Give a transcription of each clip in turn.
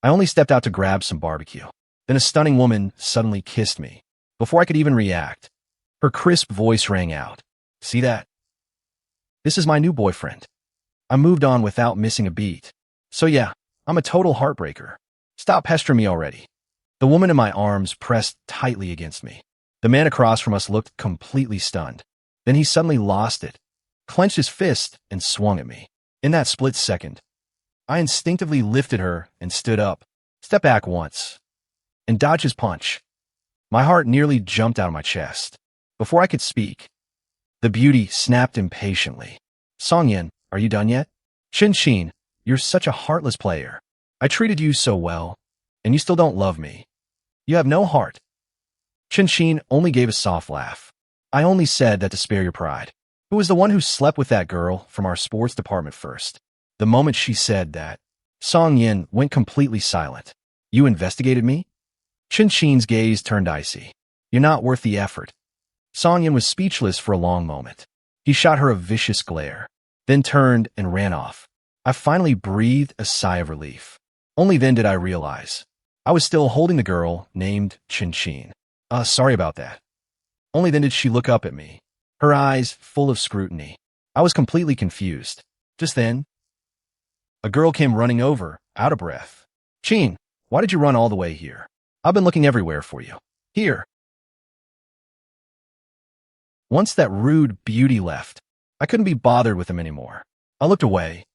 I only stepped out to grab some barbecue. Then a stunning woman suddenly kissed me. Before I could even react, her crisp voice rang out. See that? This is my new boyfriend. I moved on without missing a beat. So yeah, I'm a total heartbreaker. Stop pestering me already. The woman in my arms pressed tightly against me. The man across from us looked completely stunned. Then he suddenly lost it, clenched his fist, and swung at me. In that split second, I instinctively lifted her and stood up, stepped back once, and dodged his punch. My heart nearly jumped out of my chest. Before I could speak, the beauty snapped impatiently. Songyin, are you done yet? Chen Qin, you're such a heartless player. I treated you so well, and you still don't love me. You have no heart. Chen Qin only gave a soft laugh. I only said that to spare your pride. Who was the one who slept with that girl from our sports department first? The moment she said that, Song Yin went completely silent. You investigated me? Chen Qin's gaze turned icy. You're not worth the effort. Song Yin was speechless for a long moment. He shot her a vicious glare, then turned and ran off. I finally breathed a sigh of relief. Only then did I realize I was still holding the girl named Chen Qin. Sorry about that. Only then did she look up at me, her eyes full of scrutiny. I was completely confused. Just then, a girl came running over, out of breath. Qin, why did you run all the way here? I've been looking everywhere for you. Here. Once that rude beauty left, I couldn't be bothered with him anymore. I looked away,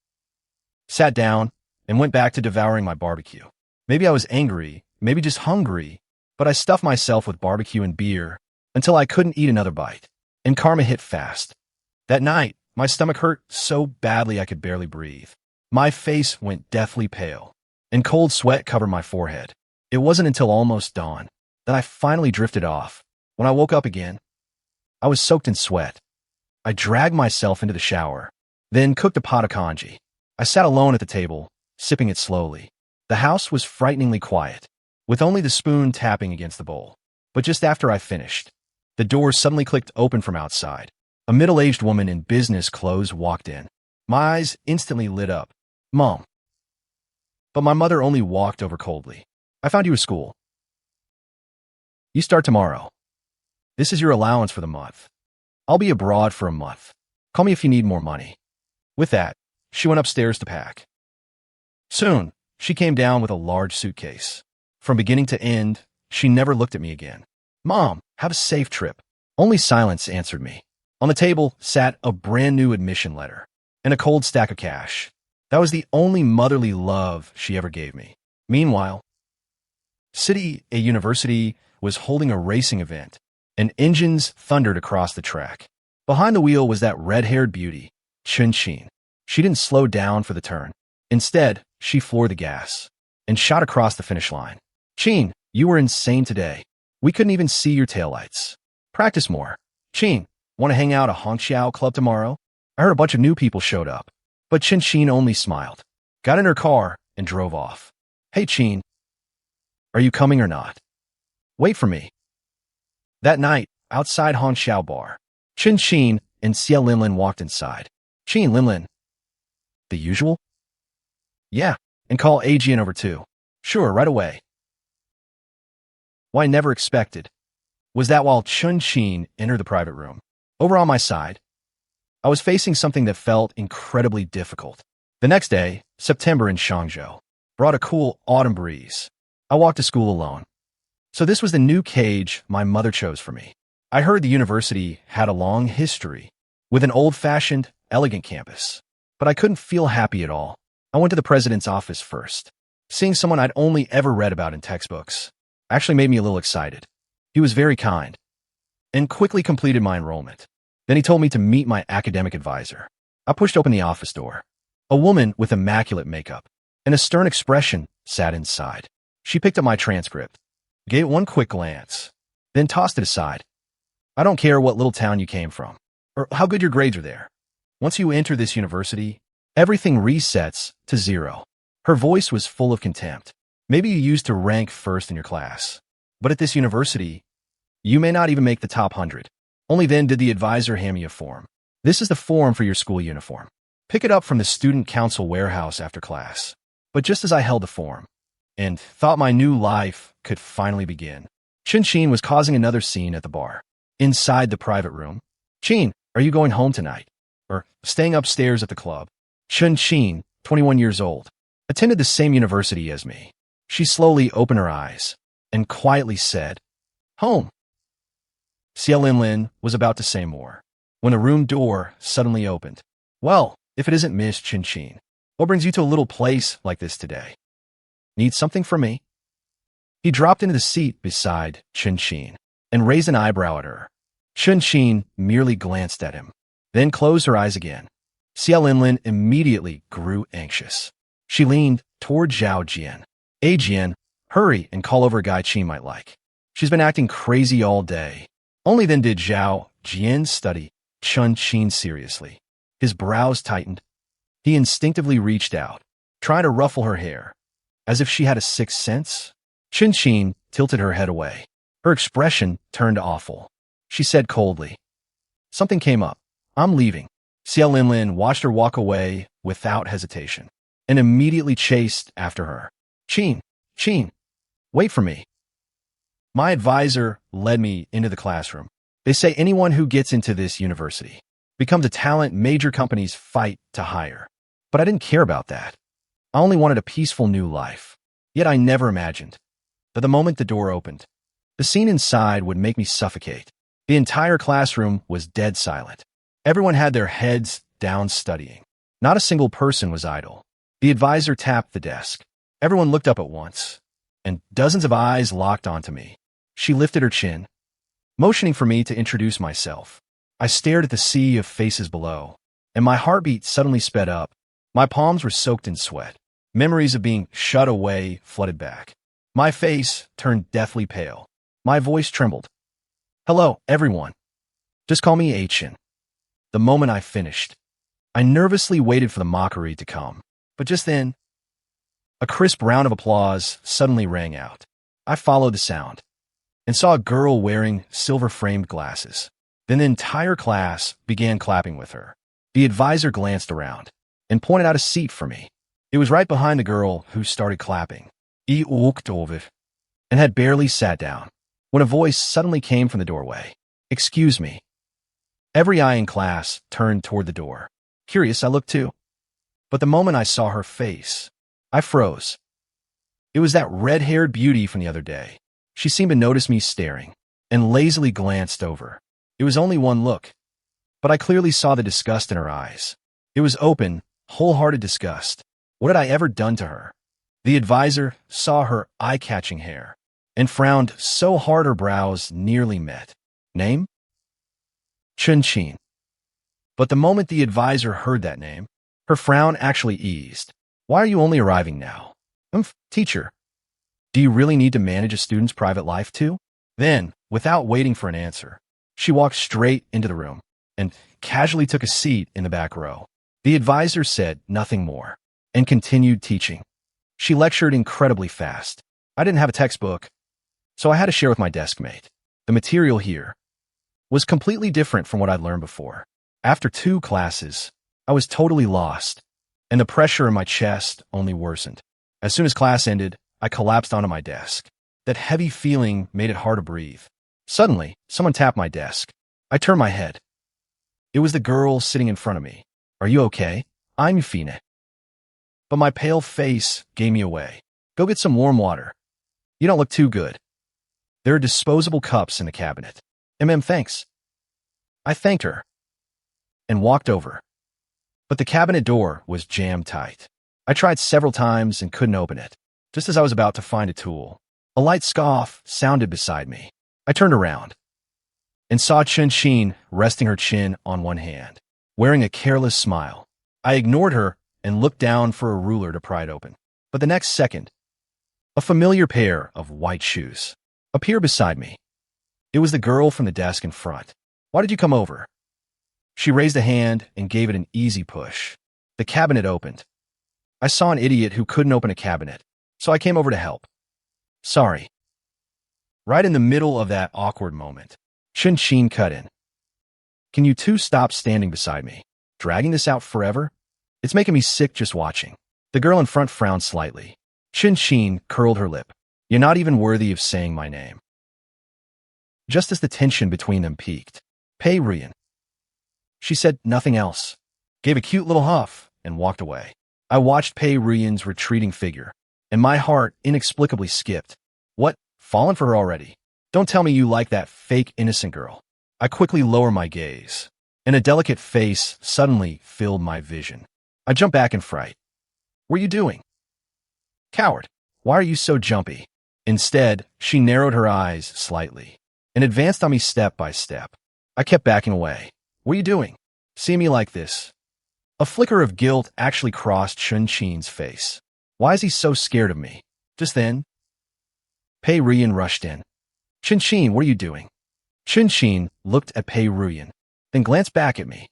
sat down, and went back to devouring my barbecue. Maybe I was angry, maybe just hungry, but I stuffed myself with barbecue and beer until I couldn't eat another bite, and karma hit fast. That night, my stomach hurt so badly I could barely breathe. My face went deathly pale, and cold sweat covered my forehead. It wasn't until almost dawn that I finally drifted off. When I woke up again, I was soaked in sweat. I dragged myself into the shower, then cooked a pot of congee. I sat alone at the table, sipping it slowly. The house was frighteningly quiet, with only the spoon tapping against the bowl. But just after I finished, the door suddenly clicked open from outside. A middle-aged woman in business clothes walked in. My eyes instantly lit up. Mom. But my mother only walked over coldly. I found you a school. You start tomorrow. This is your allowance for the month. I'll be abroad for a month. Call me if you need more money. With that, she went upstairs to pack. Soon, she came down with a large suitcase. From beginning to end, she never looked at me again. Mom, have a safe trip. Only silence answered me. On the table sat a brand new admission letter and a cold stack of cash. That was the only motherly love she ever gave me. Meanwhile, a university was holding a racing event, and engines thundered across the track. Behind the wheel was that red-haired beauty, Chen Qin. She didn't slow down for the turn. Instead, she floored the gas and shot across the finish line. Qin, you were insane today. We couldn't even see your taillights. Practice more. Qin, want to hang out at Hongqiao Club tomorrow? I heard a bunch of new people showed up. But Chen Qin only smiled, got in her car, and drove off. Hey Qin, are you coming or not? Wait for me. That night, outside Hongqiao Bar, Chen Qin and Xie Linlin walked inside. Qin, Linlin. The usual? Yeah, and call Ajian over too. Sure, right away. What I never expected was that while Chen Qin entered the private room, over on my side, I was facing something that felt incredibly difficult. The next day, September in Shangzhou brought a cool autumn breeze. I walked to school alone. So this was the new cage my mother chose for me. I heard the university had a long history with an old-fashioned, elegant campus, but I couldn't feel happy at all. I went to the president's office first. Seeing someone I'd only ever read about in textbooks actually made me a little excited. He was very kind and quickly completed my enrollment. Then he told me to meet my academic advisor. I pushed open the office door. A woman with immaculate makeup and a stern expression sat inside. She picked up my transcript, gave it one quick glance, then tossed it aside. I don't care what little town you came from, or how good your grades are there. Once you enter this university, everything resets to 0. Her voice was full of contempt. Maybe you used to rank first in your class, but at this university, you may not even make the top 100. Only then did the advisor hand me a form. This is the form for your school uniform. Pick it up from the student council warehouse after class. But just as I held the form, and thought my new life could finally begin. Chen Qin was causing another scene at the bar. Inside the private room, Qin, are you going home tonight? Or staying upstairs at the club? Chen Qin, 21 years old, attended the same university as me. She slowly opened her eyes and quietly said, home. Xia Linlin was about to say more when the room door suddenly opened. Well, if it isn't Miss Chen Qin, what brings you to a little place like this today? Need something from me? He dropped into the seat beside Chen Qin and raised an eyebrow at her. Chen Qin merely glanced at him, then closed her eyes again. Xia Linlin immediately grew anxious. She leaned toward Zhao Jian. Hey Jian, hurry and call over a guy Qin might like. She's been acting crazy all day. Only then did Zhao Jian study Chen Qin seriously. His brows tightened. He instinctively reached out, trying to ruffle her hair, as if she had a sixth sense. Chen Qin tilted her head away. Her expression turned awful. She said coldly, something came up. I'm leaving. Xia Linlin watched her walk away without hesitation and immediately chased after her. Qin, wait for me. My advisor led me into the classroom. They say anyone who gets into this university becomes a talent major companies fight to hire. But I didn't care about that. I only wanted a peaceful new life. Yet I never imagined that the moment the door opened, the scene inside would make me suffocate. The entire classroom was dead silent. Everyone had their heads down studying. Not a single person was idle. The advisor tapped the desk. Everyone looked up at once, and dozens of eyes locked onto me. She lifted her chin, motioning for me to introduce myself. I stared at the sea of faces below, and my heartbeat suddenly sped up. My palms were soaked in sweat. Memories of being shut away flooded back. My face turned deathly pale. My voice trembled. Hello, everyone. Just call me Chen. The moment I finished, I nervously waited for the mockery to come. But just then, a crisp round of applause suddenly rang out. I followed the sound and saw a girl wearing silver-framed glasses. Then the entire class began clapping with her. The advisor glanced around and pointed out a seat for me. It was right behind the girl who started clapping. I walked over and had barely sat down when a voice suddenly came from the doorway. Excuse me. Every eye in class turned toward the door. Curious, I looked too. But the moment I saw her face, I froze. It was that red-haired beauty from the other day. She seemed to notice me staring and lazily glanced over. It was only one look, but I clearly saw the disgust in her eyes. It was open, wholehearted disgust. What had I ever done to her? The advisor saw her eye-catching hair and frowned so hard her brows nearly met. Name? Chen Qin. But the moment the advisor heard that name, her frown actually eased. Why are you only arriving now? Teacher. Do you really need to manage a student's private life too? Then, without waiting for an answer, she walked straight into the room and casually took a seat in the back row. The advisor said nothing more and continued teaching. She lectured incredibly fast. I didn't have a textbook, so I had to share with my desk mate. The material here was completely different from what I'd learned before. After 2 classes, I was totally lost, and the pressure in my chest only worsened. As soon as class ended, I collapsed onto my desk. That heavy feeling made it hard to breathe. Suddenly, someone tapped my desk. I turned my head. It was the girl sitting in front of me. Are you okay? I'm Fine. But my pale face gave me away. Go get some warm water. You don't look too good. There are disposable cups in the cabinet. Thanks. I thanked her and walked over. But the cabinet door was jammed tight. I tried several times and couldn't open it. Just as I was about to find a tool, a light scoff sounded beside me. I turned around and saw Chen Qin resting her chin on one hand, wearing a careless smile. I ignored her and looked down for a ruler to pry it open. But the next second, a familiar pair of white shoes appeared beside me. It was the girl from the desk in front. Why did you come over? She raised a hand and gave it an easy push. The cabinet opened. I saw an idiot who couldn't open a cabinet, so I came over to help. Sorry. Right in the middle of that awkward moment, Chen Qin cut in. Can you two stop standing beside me? Dragging this out forever? It's making me sick just watching. The girl in front frowned slightly. Chen Qin curled her lip. You're not even worthy of saying my name. Just as the tension between them peaked, Pei Ruyan. She said nothing else, gave a cute little huff, and walked away. I watched Pei Ruyan's retreating figure, and my heart inexplicably skipped. What? Fallen for her already? Don't tell me you like that fake innocent girl. I quickly lower my gaze, and a delicate face suddenly filled my vision. I jumped back in fright. What are you doing? Coward, why are you so jumpy? Instead, she narrowed her eyes slightly and advanced on me step by step. I kept backing away. What are you doing? See me like this? A flicker of guilt actually crossed Chen Qin's face. Why is he so scared of me? Just then, Pei Ruyan rushed in. Chen Qin, what are you doing? Chen Qin looked at Pei Ruyan, then glanced back at me.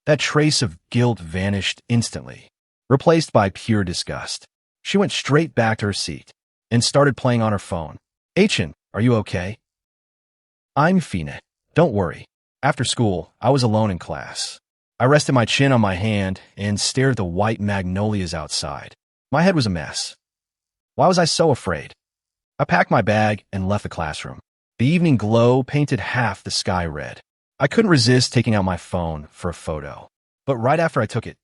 That trace of guilt vanished instantly, replaced by pure disgust. She went straight back to her seat and started playing on her phone. Hey Chen, are you okay? I'm fine. Don't worry. After school, I was alone in class. I rested my chin on my hand and stared at the white magnolias outside. My head was a mess. Why was I so afraid? I packed my bag and left the classroom. The evening glow painted half the sky red. I couldn't resist taking out my phone for a photo. But right after I took it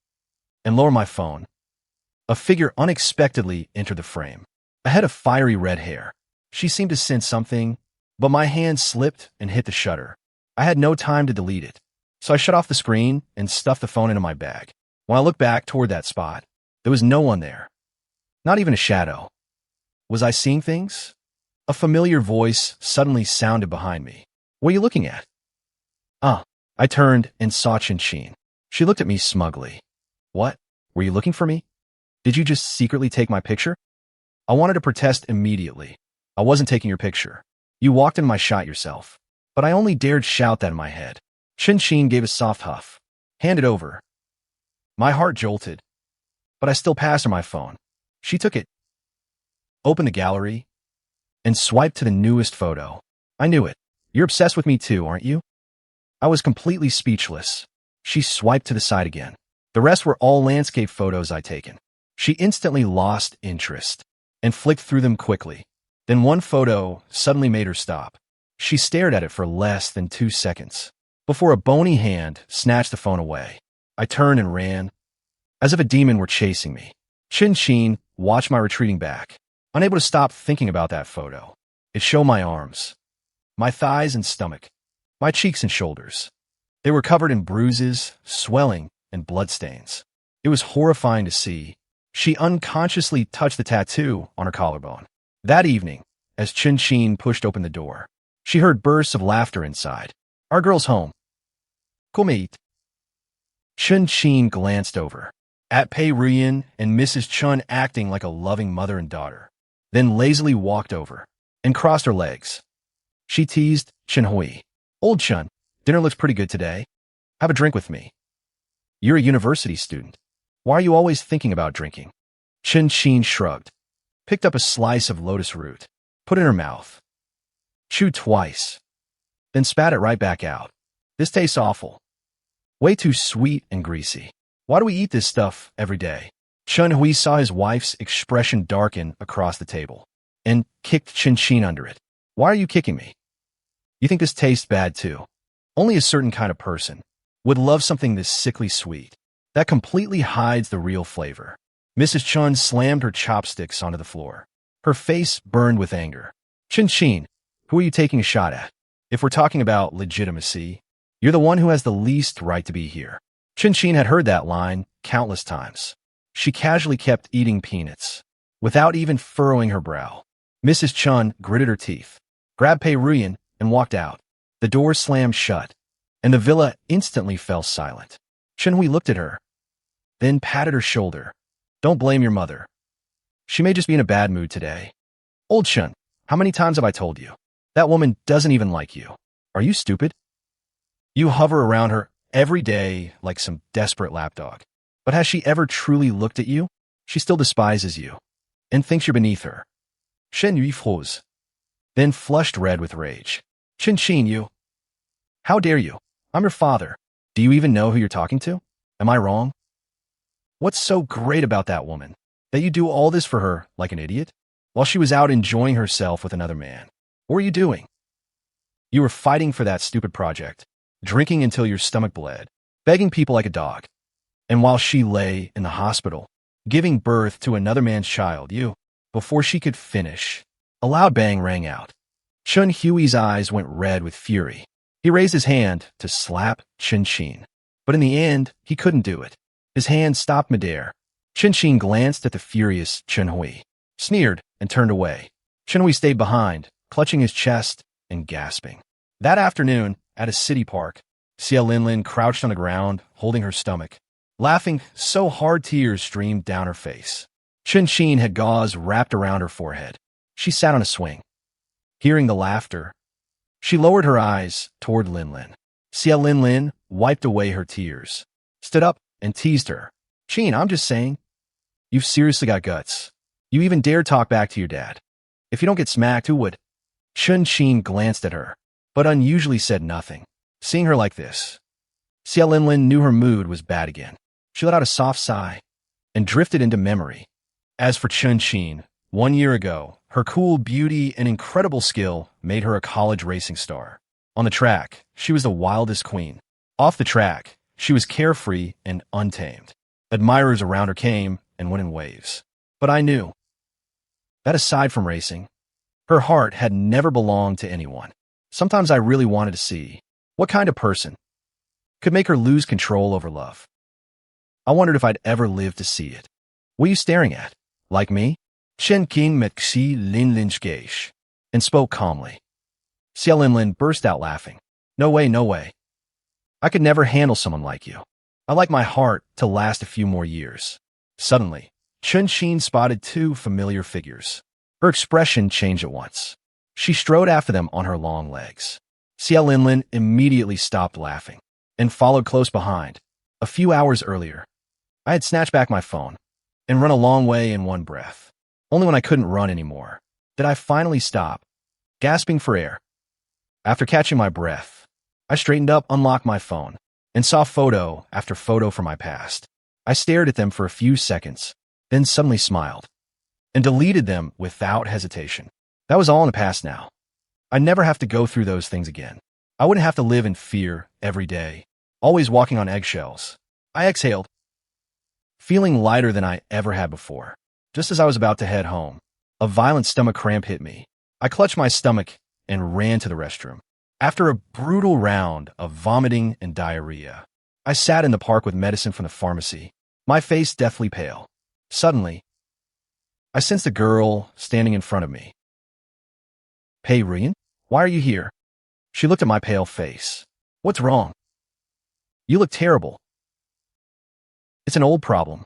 and lowered my phone, a figure unexpectedly entered the frame. A head of fiery red hair. She seemed to sense something, but my hand slipped and hit the shutter. I had no time to delete it, so I shut off the screen and stuffed the phone into my bag. When I looked back toward that spot, there was no one there. Not even a shadow. Was I seeing things? A familiar voice suddenly sounded behind me. What are you looking at? I turned and saw Chen Qin. She looked at me smugly. What? Were you looking for me? Did you just secretly take my picture? I wanted to protest immediately. I wasn't taking your picture. You walked in my shot yourself. But I only dared shout that in my head. Chen Qin gave a soft huff. Hand it over. My heart jolted. But I still passed her my phone. She took it, opened the gallery, and swiped to the newest photo. I knew it. You're obsessed with me too, aren't you? I was completely speechless. She swiped to the side again. The rest were all landscape photos I'd taken. She instantly lost interest and flicked through them quickly. Then one photo suddenly made her stop. She stared at it for less than 2 seconds before a bony hand snatched the phone away. I turned and ran, as if a demon were chasing me. Chen Qin watched my retreating back, unable to stop thinking about that photo. It showed my arms, my thighs and stomach, my cheeks and shoulders. They were covered in bruises, swelling, and bloodstains. It was horrifying to see. She unconsciously touched the tattoo on her collarbone. That evening, as Chen Qin pushed open the door, she heard bursts of laughter inside. Our girl's home. Come eat. Chen Qin glanced over at Pei Ruyan and Mrs. Chen acting like a loving mother and daughter, then lazily walked over and crossed her legs. She teased Chen Hui. Old Chen, dinner looks pretty good today. Have a drink with me. You're a university student. Why are you always thinking about drinking? Chen Qin shrugged, picked up a slice of lotus root, put it in her mouth, chewed twice, then spat it right back out. This tastes awful. Way too sweet and greasy. Why do we eat this stuff every day? Chen Hui saw his wife's expression darken across the table and kicked Chen Qin under it. Why are you kicking me? You think this tastes bad too? Only a certain kind of person would love something this sickly sweet. That completely hides the real flavor. Mrs. Chen slammed her chopsticks onto the floor. Her face burned with anger. Chen Qin, who are you taking a shot at? If we're talking about legitimacy, you're the one who has the least right to be here. Chen Qin had heard that line countless times. She casually kept eating peanuts, without even furrowing her brow. Mrs. Chen gritted her teeth, grabbed Pei Ruyan, and walked out. The door slammed shut, and the villa instantly fell silent. Chen Hui looked at her, then patted her shoulder. Don't blame your mother. She may just be in a bad mood today. Old Chen, how many times have I told you? That woman doesn't even like you. Are you stupid? You hover around her every day like some desperate lapdog. But has she ever truly looked at you? She still despises you and thinks you're beneath her. Shen Yu froze, then flushed red with rage. Chen Qin, you. How dare you? I'm your father. Do you even know who you're talking to? Am I wrong? What's so great about that woman? That you do all this for her like an idiot? While she was out enjoying herself with another man. What were you doing? You were fighting for that stupid project, drinking until your stomach bled, begging people like a dog. And while she lay in the hospital, giving birth to another man's child, before she could finish, a loud bang rang out. Chun Hui's eyes went red with fury. He raised his hand to slap Chen Qin, but in the end, he couldn't do it. His hand stopped midair. Chen Qin glanced at the furious Chen Hui, sneered, and turned away. Chen Hui stayed behind, clutching his chest and gasping. That afternoon, at a city park, Xia Linlin crouched on the ground, holding her stomach, laughing so hard tears streamed down her face. Chen Qin had gauze wrapped around her forehead. She sat on a swing. Hearing the laughter, she lowered her eyes toward Linlin. Xia Linlin wiped away her tears, stood up, and teased her. Qin, I'm just saying, you've seriously got guts. You even dare talk back to your dad. If you don't get smacked, who would? Chen Qin glanced at her, but unusually said nothing. Seeing her like this, Xia Linlin knew her mood was bad again. She let out a soft sigh and drifted into memory. As for Chen Qin, 1 year ago, her cool beauty and incredible skill made her a college racing star. On the track, she was the wildest queen. Off the track, she was carefree and untamed. Admirers around her came and went in waves. But I knew that aside from racing, her heart had never belonged to anyone. Sometimes I really wanted to see what kind of person could make her lose control over love. I wondered if I'd ever live to see it. What are you staring at? Like me? Chen Qin met Xi Linlin's gaze and spoke calmly. Xia Linlin burst out laughing. No way, no way. I could never handle someone like you. I like my heart to last a few more years. Suddenly, Chen Qin spotted two familiar figures. Her expression changed at once. She strode after them on her long legs. Xia Linlin immediately stopped laughing and followed close behind. A few hours earlier, I had snatched back my phone and run a long way in one breath. Only when I couldn't run anymore did I finally stop, gasping for air. After catching my breath, I straightened up, unlocked my phone, and saw photo after photo from my past. I stared at them for a few seconds, then suddenly smiled, and deleted them without hesitation. That was all in the past now. I'd never have to go through those things again. I wouldn't have to live in fear every day, always walking on eggshells. I exhaled, feeling lighter than I ever had before. Just as I was about to head home, a violent stomach cramp hit me. I clutched my stomach and ran to the restroom. After a brutal round of vomiting and diarrhea, I sat in the park with medicine from the pharmacy, my face deathly pale. Suddenly, I sensed a girl standing in front of me. Pei Ruyan, why are you here? She looked at my pale face. What's wrong? You look terrible. It's an old problem.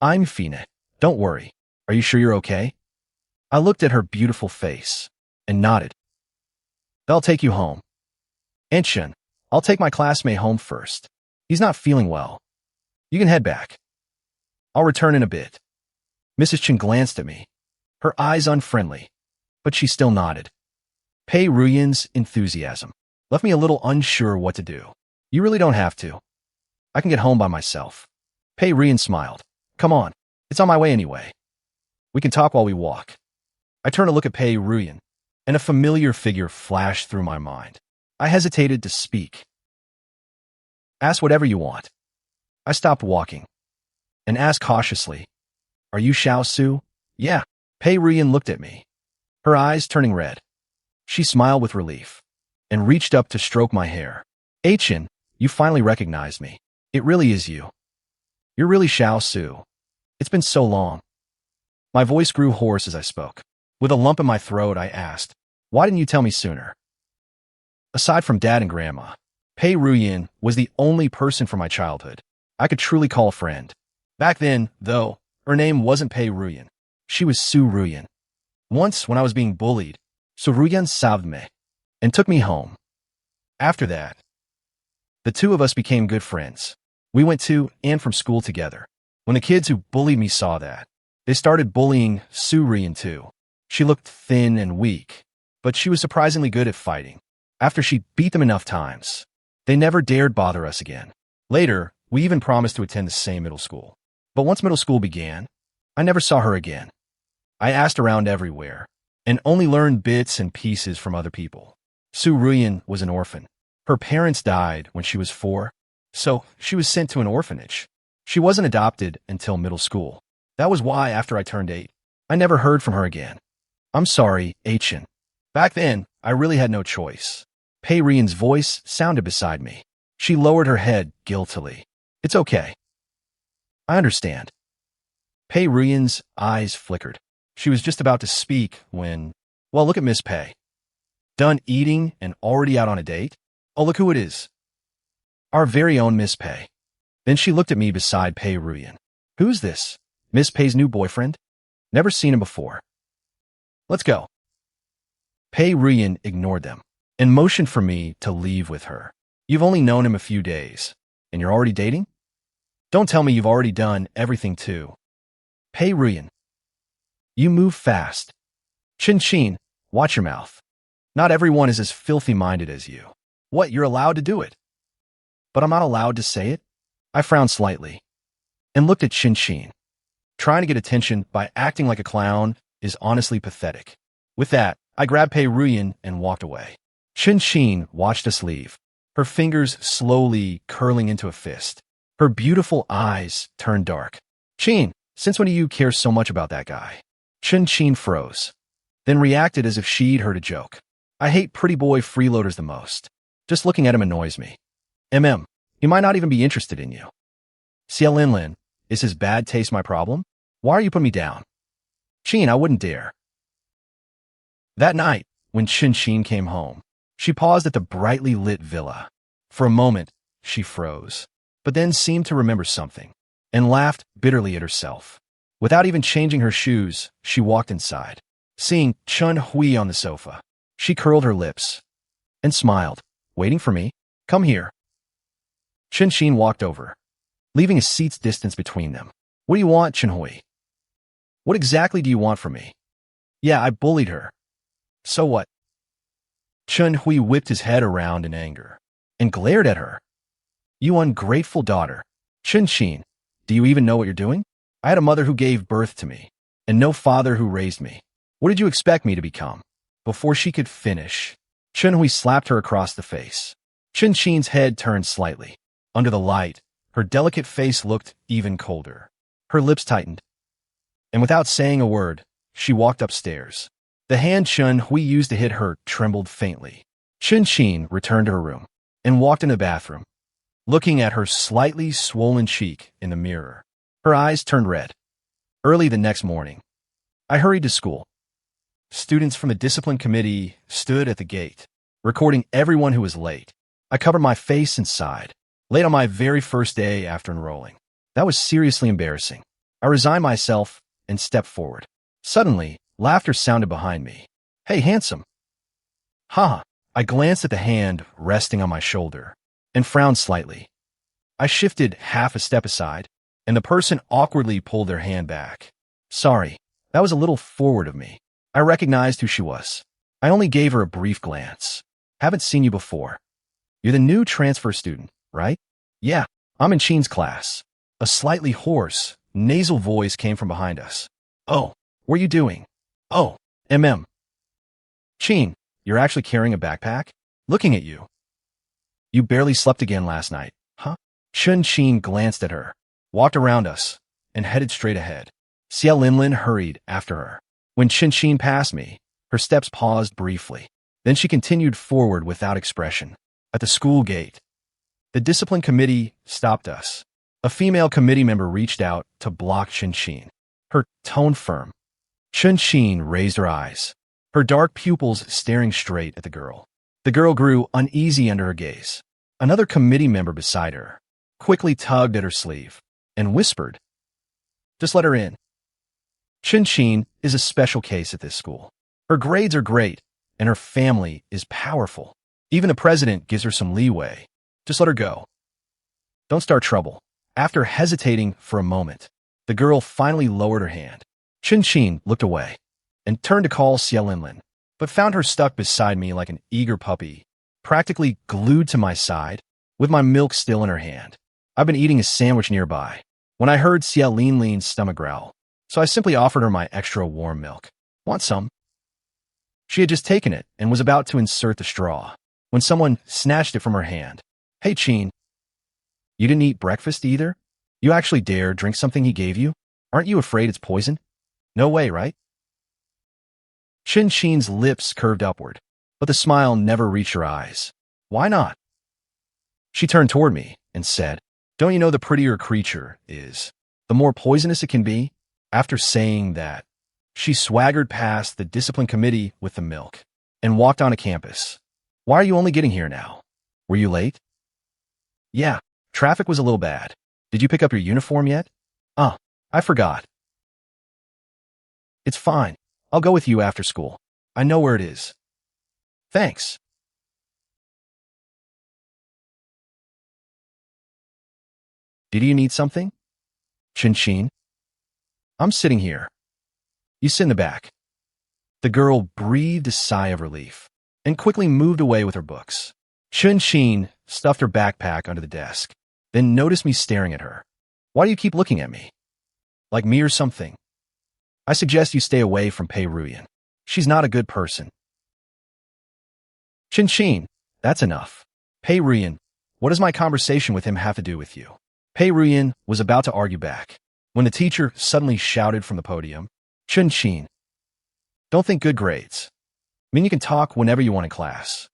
I'm Fina. Don't worry. Are you sure you're okay? I looked at her beautiful face and nodded. I'll take you home. Aunt Chen, I'll take my classmate home first. He's not feeling well. You can head back. I'll return in a bit. Mrs. Chen glanced at me, her eyes unfriendly, but she still nodded. Pei Ruyan's enthusiasm left me a little unsure what to do. You really don't have to. I can get home by myself. Pei Ruyan smiled. Come on, it's on my way anyway. We can talk while we walk. I turned to look at Pei Ruyan, and a familiar figure flashed through my mind. I hesitated to speak. Ask whatever you want. I stopped walking and asked cautiously, Are you Xiao Su? Yeah. Pei Ruyan looked at me, her eyes turning red. She smiled with relief and reached up to stroke my hair. Chen, you finally recognized me. It really is you. You're really Xiao Su. It's been so long. My voice grew hoarse as I spoke. With a lump in my throat, I asked, Why didn't you tell me sooner? Aside from Dad and Grandma, Pei Ruyan was the only person from my childhood I could truly call a friend. Back then, though, her name wasn't Pei Ruyan. She was Su Ruyan. Once, when I was being bullied, Su Ruyan saved me and took me home. After that, the two of us became good friends. We went to and from school together. When the kids who bullied me saw that, they started bullying Su Ruyan too. She looked thin and weak, but she was surprisingly good at fighting. After she beat them enough times, they never dared bother us again. Later, we even promised to attend the same middle school. But once middle school began, I never saw her again. I asked around everywhere, and only learned bits and pieces from other people. Pei Ruyan was an orphan. Her parents died when she was 4, so she was sent to an orphanage. She wasn't adopted until middle school. That was why, after I turned 8, I never heard from her again. I'm sorry, Chen. Back then, I really had no choice. Pei Ruyan's voice sounded beside me. She lowered her head guiltily. It's okay. I understand. Pei Ruyan's eyes flickered. She was just about to speak when, well, look at Miss Pei. Done eating and already out on a date? Oh, look who it is. Our very own Miss Pei. Then she looked at me beside Pei Ruyan. Who's this? Miss Pei's new boyfriend? Never seen him before. Let's go. Pei Ruyan ignored them and motioned for me to leave with her. You've only known him a few days, and you're already dating? Don't tell me you've already done everything too. Pei Ruyan. You move fast. Chen Qin, watch your mouth. Not everyone is as filthy-minded as you. What, you're allowed to do it? But I'm not allowed to say it? I frowned slightly and looked at Chen Qin. Trying to get attention by acting like a clown is honestly pathetic. With that, I grabbed Pei Ruyan and walked away. Chen Qin watched us leave, her fingers slowly curling into a fist. Her beautiful eyes turned dark. Qin, since when do you care so much about that guy? Chen Qin froze, then reacted as if she'd heard a joke. I hate pretty boy freeloaders the most. Just looking at him annoys me. He might not even be interested in you. Xia Linlin, is his bad taste my problem? Why are you putting me down? Qin, I wouldn't dare. That night, when Chen Qin came home, she paused at the brightly lit villa. For a moment, she froze, but then seemed to remember something, and laughed bitterly at herself. Without even changing her shoes, she walked inside. Seeing Chun Hui on the sofa, she curled her lips and smiled. Waiting for me? Come here. Chen Qin walked over, leaving a seat's distance between them. What do you want, Chen Hui? What exactly do you want from me? Yeah, I bullied her. So what? Chen Hui whipped his head around in anger and glared at her. You ungrateful daughter. Chen Qin, do you even know what you're doing? I had a mother who gave birth to me, and no father who raised me. What did you expect me to become? Before she could finish, Chen Hui slapped her across the face. Chen Qin's head turned slightly. Under the light, her delicate face looked even colder. Her lips tightened, and without saying a word, she walked upstairs. The hand Chen Hui used to hit her trembled faintly. Chen Qin returned to her room and walked in the bathroom, looking at her slightly swollen cheek in the mirror. Her eyes turned red. Early the next morning, I hurried to school. Students from the discipline committee stood at the gate, recording everyone who was late. I covered my face and sighed. Late on my very first day after enrolling. That was seriously embarrassing. I resigned myself and stepped forward. Suddenly, laughter sounded behind me. Hey, handsome. Ha! I glanced at the hand resting on my shoulder and frowned slightly. I shifted half a step aside, and the person awkwardly pulled their hand back. Sorry, that was a little forward of me. I recognized who she was. I only gave her a brief glance. Haven't seen you before. You're the new transfer student, right? Yeah, I'm in Qin's class. A slightly hoarse, nasal voice came from behind us. Oh, what are you doing? Oh, Qin, you're actually carrying a backpack? Looking at you. You barely slept again last night, huh? Chen Qin glanced at her, walked around us, and headed straight ahead. Xia Linlin hurried after her. When Chen Qin passed me, her steps paused briefly. Then she continued forward without expression. At the school gate, the discipline committee stopped us. A female committee member reached out to block Chen Qin, her tone firm. Chen Qin raised her eyes, her dark pupils staring straight at the girl. The girl grew uneasy under her gaze. Another committee member beside her quickly tugged at her sleeve and whispered, "Just let her in." Chen Qin is a special case at this school. Her grades are great, and her family is powerful. Even the president gives her some leeway. Just let her go. Don't start trouble. After hesitating for a moment, the girl finally lowered her hand. Chen Qin looked away and turned to call Xia Linlin, but found her stuck beside me like an eager puppy, practically glued to my side, with my milk still in her hand. I've been eating a sandwich nearby when I heard Xia Linlin's stomach growl. so I simply offered her my extra warm milk. Want some? She had just taken it and was about to insert the straw when someone snatched it from her hand. Hey, Qin, you didn't eat breakfast either? You actually dare drink something he gave you? Aren't you afraid it's poison? No way, right? Chen Qin's lips curved upward, but the smile never reached her eyes. Why not? She turned toward me and said, don't you know the prettier a creature is, the more poisonous it can be? After saying that, she swaggered past the discipline committee with the milk and walked onto campus. Why are you only getting here now? Were you late? Yeah, traffic was a little bad. Did you pick up your uniform yet? I forgot. It's fine. I'll go with you after school. I know where it is. Thanks. Did you need something? Chen Qin? I'm sitting here. You sit in the back. The girl breathed a sigh of relief and quickly moved away with her books. Chen Qin stuffed her backpack under the desk, then noticed me staring at her. Why do you keep looking at me? Like me or something? I suggest you stay away from Pei Ruyan. She's not a good person. Chen Qin, that's enough. Pei Ruyan, what does my conversation with him have to do with you? Pei Ruyan was about to argue back when the teacher suddenly shouted from the podium, Chen Qin, don't think good grades. I mean, you can talk whenever you want in class.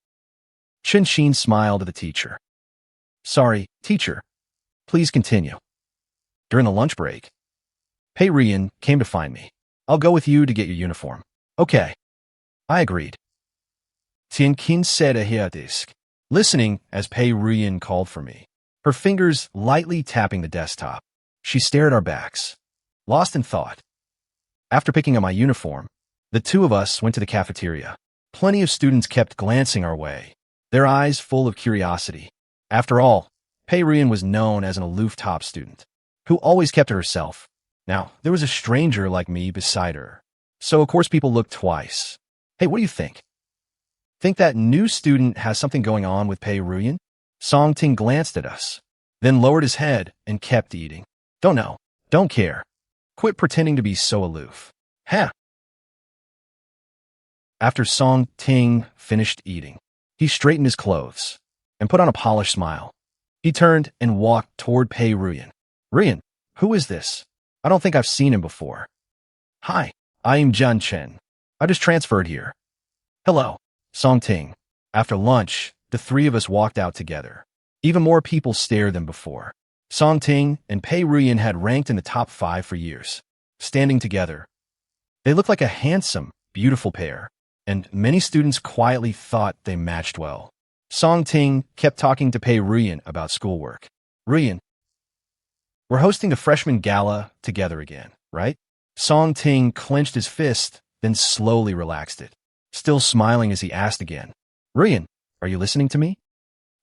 Chen Qin smiled at the teacher. Sorry, teacher. Please continue. During the lunch break, Pei Ruyan came to find me. I'll go with you to get your uniform. Okay. I agreed. Chen Qin Saves Him, listening as Pei Ruyan called for me, her fingers lightly tapping the desktop. She stared at our backs, lost in thought. After picking up my uniform, the two of us went to the cafeteria. Plenty of students kept glancing our way, their eyes full of curiosity. After all, Pei Ruyan was known as an aloof top student, who always kept to herself. Now, there was a stranger like me beside her, so of course people looked twice. Hey, what do you think? Think that new student has something going on with Pei Ruyan? Song Ting glanced at us, then lowered his head and kept eating. Don't know. Don't care. Quit pretending to be so aloof. Huh? After Song Ting finished eating, he straightened his clothes and put on a polished smile. He turned and walked toward Pei Ruyan. Ruyan, who is this? I don't think I've seen him before. Hi, I am Jiang Chen. I just transferred here. Hello, Song Ting. After lunch, the three of us walked out together. Even more people stared than before. Song Ting and Pei Ruyan had ranked in the top 5 for years, standing together. They looked like a handsome, beautiful pair, and many students quietly thought they matched well. Song Ting kept talking to Pei Ruyan about schoolwork. Ruyan, we're hosting the freshman gala together again, right? Song Ting clenched his fist, then slowly relaxed it, still smiling as he asked again. Ruyan, are you listening to me?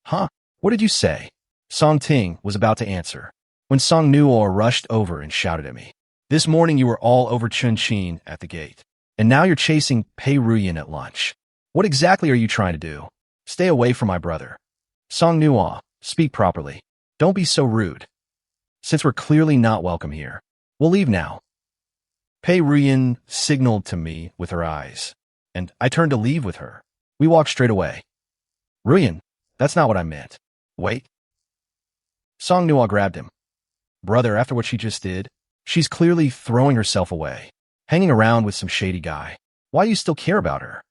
Huh? What did you say? Song Ting was about to answer when Song Nuo rushed over and shouted at me. This morning you were all over Chen Qin at the gate, and now you're chasing Pei Ruyan at lunch. What exactly are you trying to do? Stay away from my brother. Song Nuo, speak properly. Don't be so rude. Since we're clearly not welcome here, we'll leave now. Pei Ruyan signaled to me with her eyes, and I turned to leave with her. We walked straight away. Ruyan, that's not what I meant. Wait. Song Nuo grabbed him. Brother, after what she just did, she's clearly throwing herself away, hanging around with some shady guy. Why do you still care about her?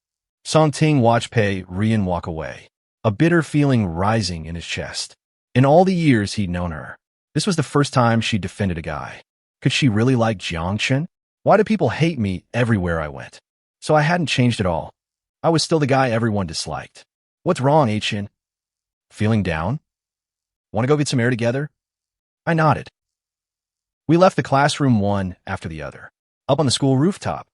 Song Ting watched Pei Ruyan walk away, a bitter feeling rising in his chest. In all the years he'd known her, this was the first time she defended a guy. Could she really like Jiang Chen? Why do people hate me everywhere I went? So I hadn't changed at all. I was still the guy everyone disliked. What's wrong, Chen? Feeling down? Want to go get some air together? I nodded. We left the classroom one after the other, up on the school rooftop.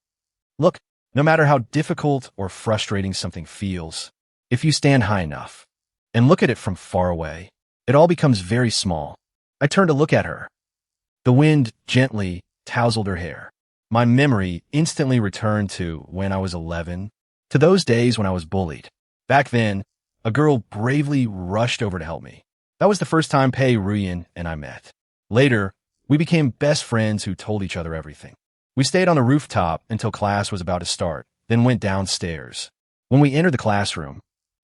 Look, no matter how difficult or frustrating something feels, if you stand high enough and look at it from far away, it all becomes very small. I turned to look at her. The wind gently tousled her hair. My memory instantly returned to when I was 11, to those days when I was bullied. Back then, a girl bravely rushed over to help me. That was the first time Pei Ruyan and I met. Later, we became best friends who told each other everything. We stayed on the rooftop until class was about to start, then went downstairs. When we entered the classroom,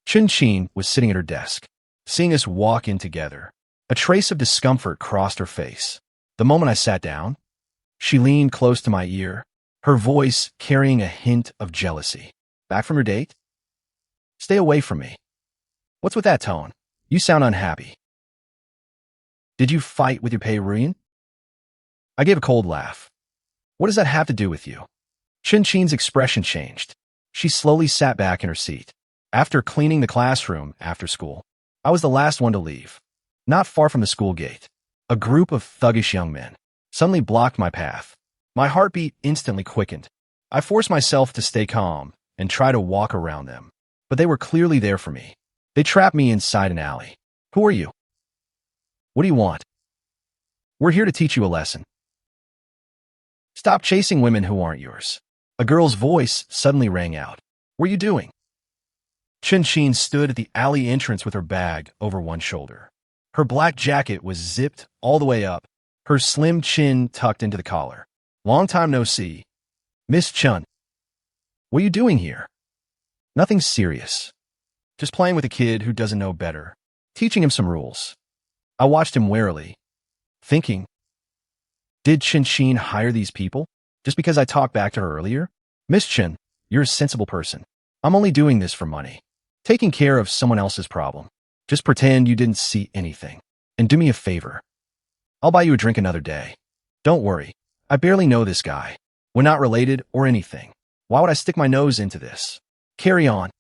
Chen Qin was sitting at her desk. Seeing us walk in together, a trace of discomfort crossed her face. The moment I sat down, she leaned close to my ear, her voice carrying a hint of jealousy. Back from your date? Stay away from me. What's with that tone? You sound unhappy. Did you fight with your Pei Ruyan? I gave a cold laugh. What does that have to do with you? Chen Qin's expression changed. She slowly sat back in her seat. After cleaning the classroom after school, I was the last one to leave. Not far from the school gate, a group of thuggish young men suddenly blocked my path. My heartbeat instantly quickened. I forced myself to stay calm and try to walk around them, but they were clearly there for me. They trapped me inside an alley. Who are you? What do you want? We're here to teach you a lesson. Stop chasing women who aren't yours. A girl's voice suddenly rang out. What are you doing? Chen Qin stood at the alley entrance with her bag over one shoulder. Her black jacket was zipped all the way up, her slim chin tucked into the collar. Long time no see. Miss Chen. What are you doing here? Nothing serious. Just playing with a kid who doesn't know better, teaching him some rules. I watched him warily, thinking, did Chen Qin hire these people just because I talked back to her earlier? Miss Chen, you're a sensible person. I'm only doing this for money. Taking care of someone else's problem. Just pretend you didn't see anything. And do me a favor. I'll buy you a drink another day. Don't worry. I barely know this guy. We're not related or anything. Why would I stick my nose into this? Carry on.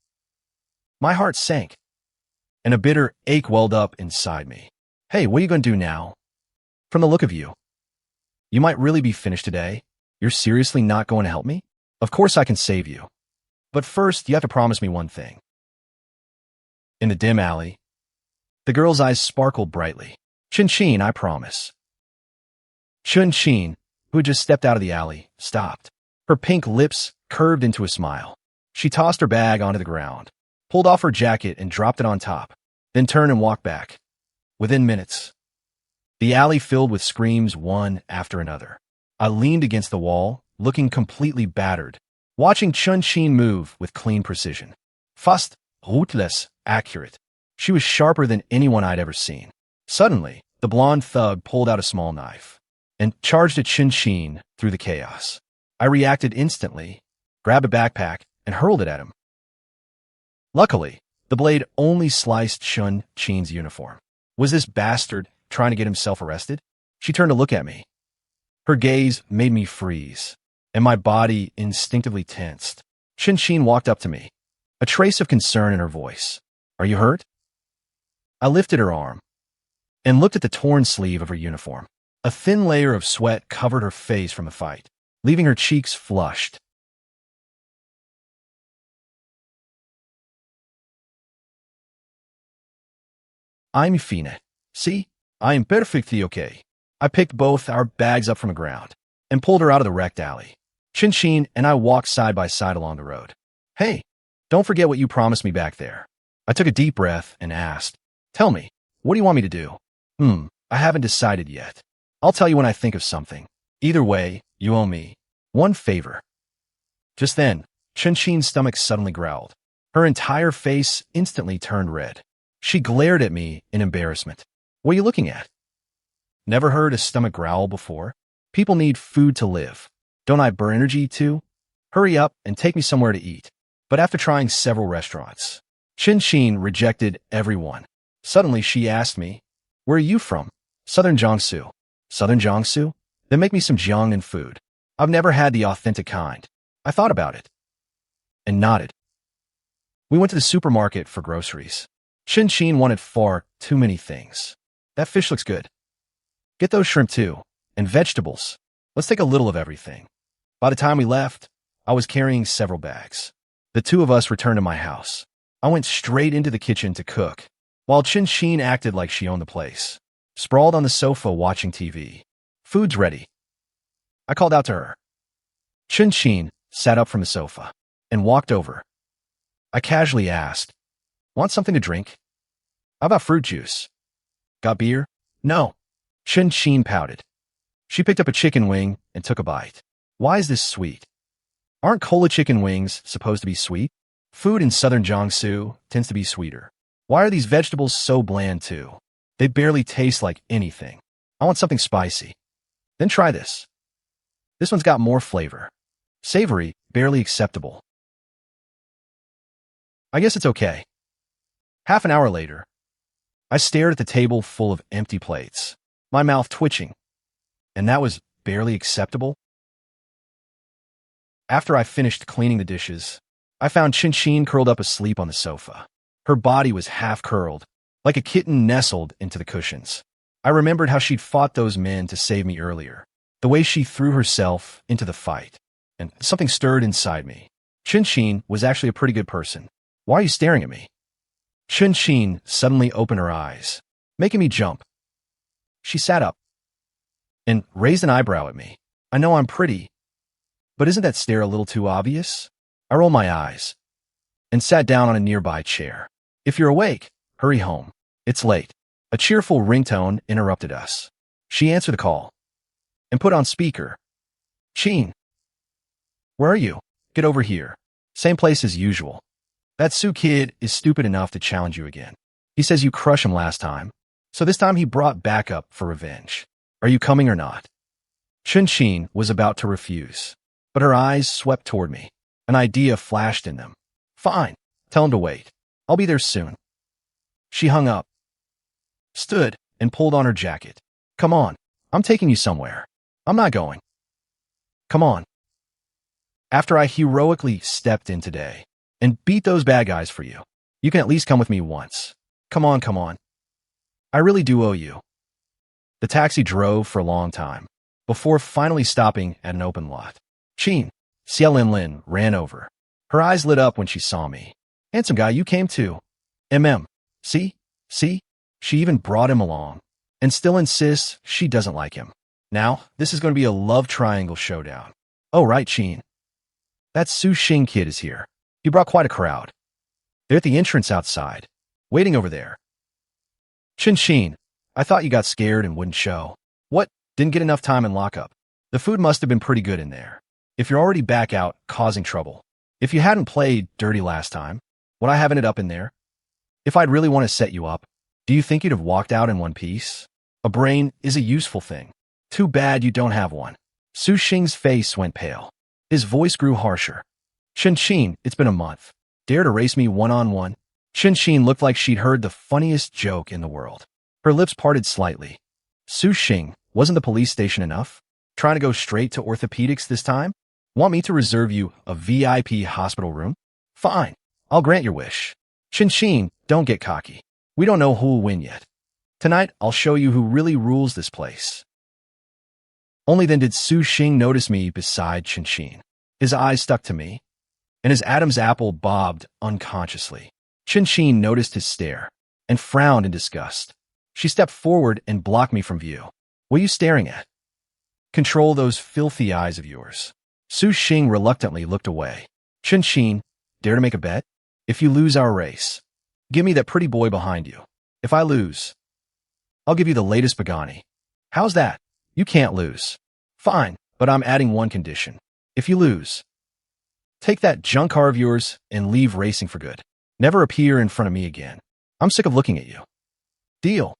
My heart sank, and a bitter ache welled up inside me. Hey, what are you going to do now? From the look of you, you might really be finished today. You're seriously not going to help me? Of course I can save you. But first, you have to promise me one thing. In the dim alley, the girl's eyes sparkled brightly. Chen Qin, I promise. Chen Qin, who had just stepped out of the alley, stopped. Her pink lips curved into a smile. She tossed her bag onto the ground, pulled off her jacket and dropped it on top, then turned and walked back. Within minutes, the alley filled with screams one after another. I leaned against the wall, looking completely battered, watching Chen Qin move with clean precision. Fast, ruthless, accurate. She was sharper than anyone I'd ever seen. Suddenly, the blonde thug pulled out a small knife and charged at Chen Qin through the chaos. I reacted instantly, grabbed a backpack, and hurled it at him. Luckily, the blade only sliced Chen Qin's uniform. Was this bastard trying to get himself arrested? She turned to look at me. Her gaze made me freeze, and my body instinctively tensed. Chen Qin walked up to me, a trace of concern in her voice. Are you hurt? I lifted her arm and looked at the torn sleeve of her uniform. A thin layer of sweat covered her face from the fight, leaving her cheeks flushed. I'm fine. See? I am perfectly okay. I picked both our bags up from the ground and pulled her out of the wrecked alley. Chen Qin and I walked side by side along the road. Hey, don't forget what you promised me back there. I took a deep breath and asked, tell me, what do you want me to do? I haven't decided yet. I'll tell you when I think of something. Either way, you owe me one favor. Just then, Chen Qin's stomach suddenly growled. Her entire face instantly turned red. She glared at me in embarrassment. What are you looking at? Never heard a stomach growl before? People need food to live. Don't I burn energy too? Hurry up and take me somewhere to eat. But after trying several restaurants, Chen Qin rejected everyone. Suddenly she asked me, where are you from? Southern Jiangsu. Southern Jiangsu? Then make me some Jiangnan food. I've never had the authentic kind. I thought about it and nodded. We went to the supermarket for groceries. Chen Qin wanted far too many things. That fish looks good. Get those shrimp too. And vegetables. Let's take a little of everything. By the time we left, I was carrying several bags. The two of us returned to my house. I went straight into the kitchen to cook, while Chen Qin acted like she owned the place. Sprawled on the sofa watching TV. Food's ready. I called out to her. Chen Qin sat up from the sofa and walked over. I casually asked, want something to drink? How about fruit juice? Got beer? No. Chen Qin pouted. She picked up a chicken wing and took a bite. Why is this sweet? Aren't cola chicken wings supposed to be sweet? Food in southern Jiangsu tends to be sweeter. Why are these vegetables so bland too? They barely taste like anything. I want something spicy. Then try this. This one's got more flavor. Savory, barely acceptable. I guess it's okay. Half an hour later, I stared at the table full of empty plates, my mouth twitching, and that was barely acceptable. After I finished cleaning the dishes, I found Chen Qin curled up asleep on the sofa. Her body was half curled, like a kitten nestled into the cushions. I remembered how she'd fought those men to save me earlier, the way she threw herself into the fight, and something stirred inside me. Chen Qin was actually a pretty good person. Why are you staring at me? Chen Qin suddenly opened her eyes, making me jump. She sat up and raised an eyebrow at me. I know I'm pretty, but isn't that stare a little too obvious? I rolled my eyes and sat down on a nearby chair. If you're awake, hurry home. It's late. A cheerful ringtone interrupted us. She answered the call and put on speaker. Qin, where are you? Get over here. Same place as usual. That Su kid is stupid enough to challenge you again. He says you crushed him last time, so this time he brought backup for revenge. Are you coming or not? Chen Qin was about to refuse, but her eyes swept toward me. An idea flashed in them. Fine, tell him to wait. I'll be there soon. She hung up, stood, and pulled on her jacket. Come on, I'm taking you somewhere. I'm not going. Come on. After I heroically stepped in today and beat those bad guys for you, you can at least come with me once. Come on, come on. I really do owe you. The taxi drove for a long time, before finally stopping at an open lot. Qin, Xia Lin ran over. Her eyes lit up when she saw me. Handsome guy, you came too. See? She even brought him along, and still insists she doesn't like him. Now, this is going to be a love triangle showdown. Oh, right, Qin. That Su Xing kid is here. He brought quite a crowd. They're at the entrance outside, waiting over there. Chen Qin, I thought you got scared and wouldn't show. What? Didn't get enough time in lockup. The food must have been pretty good in there. If you're already back out, causing trouble. If you hadn't played dirty last time, would I have ended up in there? If I'd really want to set you up, do you think you'd have walked out in one piece? A brain is a useful thing. Too bad you don't have one. Su Xing's face went pale. His voice grew harsher. Chen Qin, it's been a month. Dare to race me one-on-one? Chen Qin looked like she'd heard the funniest joke in the world. Her lips parted slightly. Su Xing, wasn't the police station enough? Trying to go straight to orthopedics this time? Want me to reserve you a VIP hospital room? Fine, I'll grant your wish. Chen Qin, don't get cocky. We don't know who'll win yet. Tonight, I'll show you who really rules this place. Only then did Su Xing notice me beside Chen Qin. His eyes stuck to me, and his Adam's apple bobbed unconsciously. Chen Qin noticed his stare and frowned in disgust. She stepped forward and blocked me from view. What are you staring at? Control those filthy eyes of yours. Su Xing reluctantly looked away. Chen Qin, dare to make a bet? If you lose our race, give me that pretty boy behind you. If I lose, I'll give you the latest Pagani. How's that? You can't lose. Fine, but I'm adding one condition. If you lose, take that junk car of yours and leave racing for good. Never appear in front of me again. I'm sick of looking at you. Deal.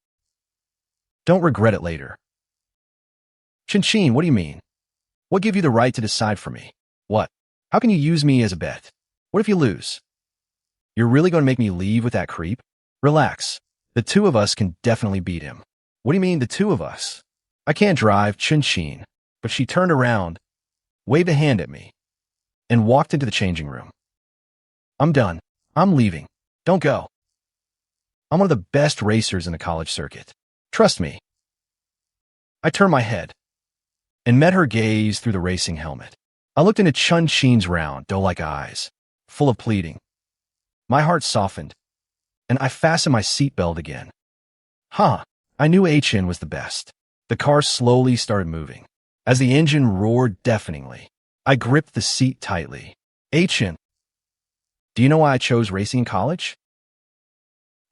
Don't regret it later. Chen Qin, what do you mean? What gave you the right to decide for me? What? How can you use me as a bet? What if you lose? You're really going to make me leave with that creep? Relax. The two of us can definitely beat him. What do you mean, the two of us? I can't drive, Chen Qin. But she turned around, waved a hand at me, and walked into the changing room. I'm done. I'm leaving. Don't go. I'm one of the best racers in the college circuit. Trust me. I turned my head and met her gaze through the racing helmet. I looked into Chen Qin's round, doe-like eyes, full of pleading. My heart softened, and I fastened my seatbelt again. I knew Chen was the best. The car slowly started moving. As the engine roared deafeningly, I gripped the seat tightly. Chen, do you know why I chose racing in college?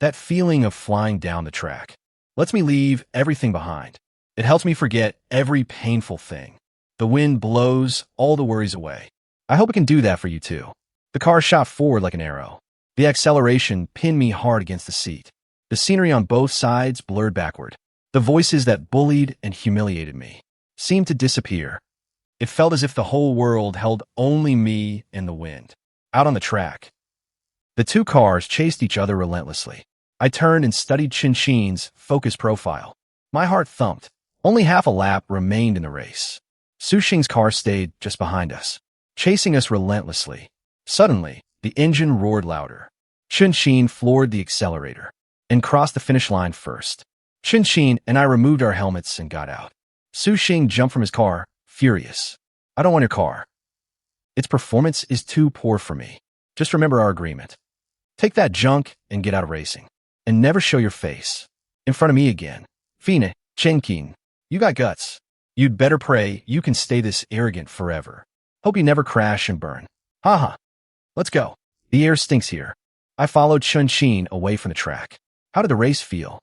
That feeling of flying down the track lets me leave everything behind. It helps me forget every painful thing. The wind blows all the worries away. I hope it can do that for you too. The car shot forward like an arrow. The acceleration pinned me hard against the seat. The scenery on both sides blurred backward. The voices that bullied and humiliated me seemed to disappear. It felt as if the whole world held only me and the wind. Out on the track, the two cars chased each other relentlessly. I turned and studied Chen Qin's focus profile. My heart thumped. Only half a lap remained in the race. Su Xing's car stayed just behind us, chasing us relentlessly. Suddenly, the engine roared louder. Chen Qin floored the accelerator and crossed the finish line first. Chen Qin and I removed our helmets and got out. Su Xing jumped from his car, furious. I don't want your car. Its performance is too poor for me. Just remember our agreement. Take that junk and get out of racing. And never show your face in front of me again. Fine, Chen Qin, you got guts. You'd better pray you can stay this arrogant forever. Hope you never crash and burn. Haha. Let's go. The air stinks here. I followed Chen Qin away from the track. How did the race feel?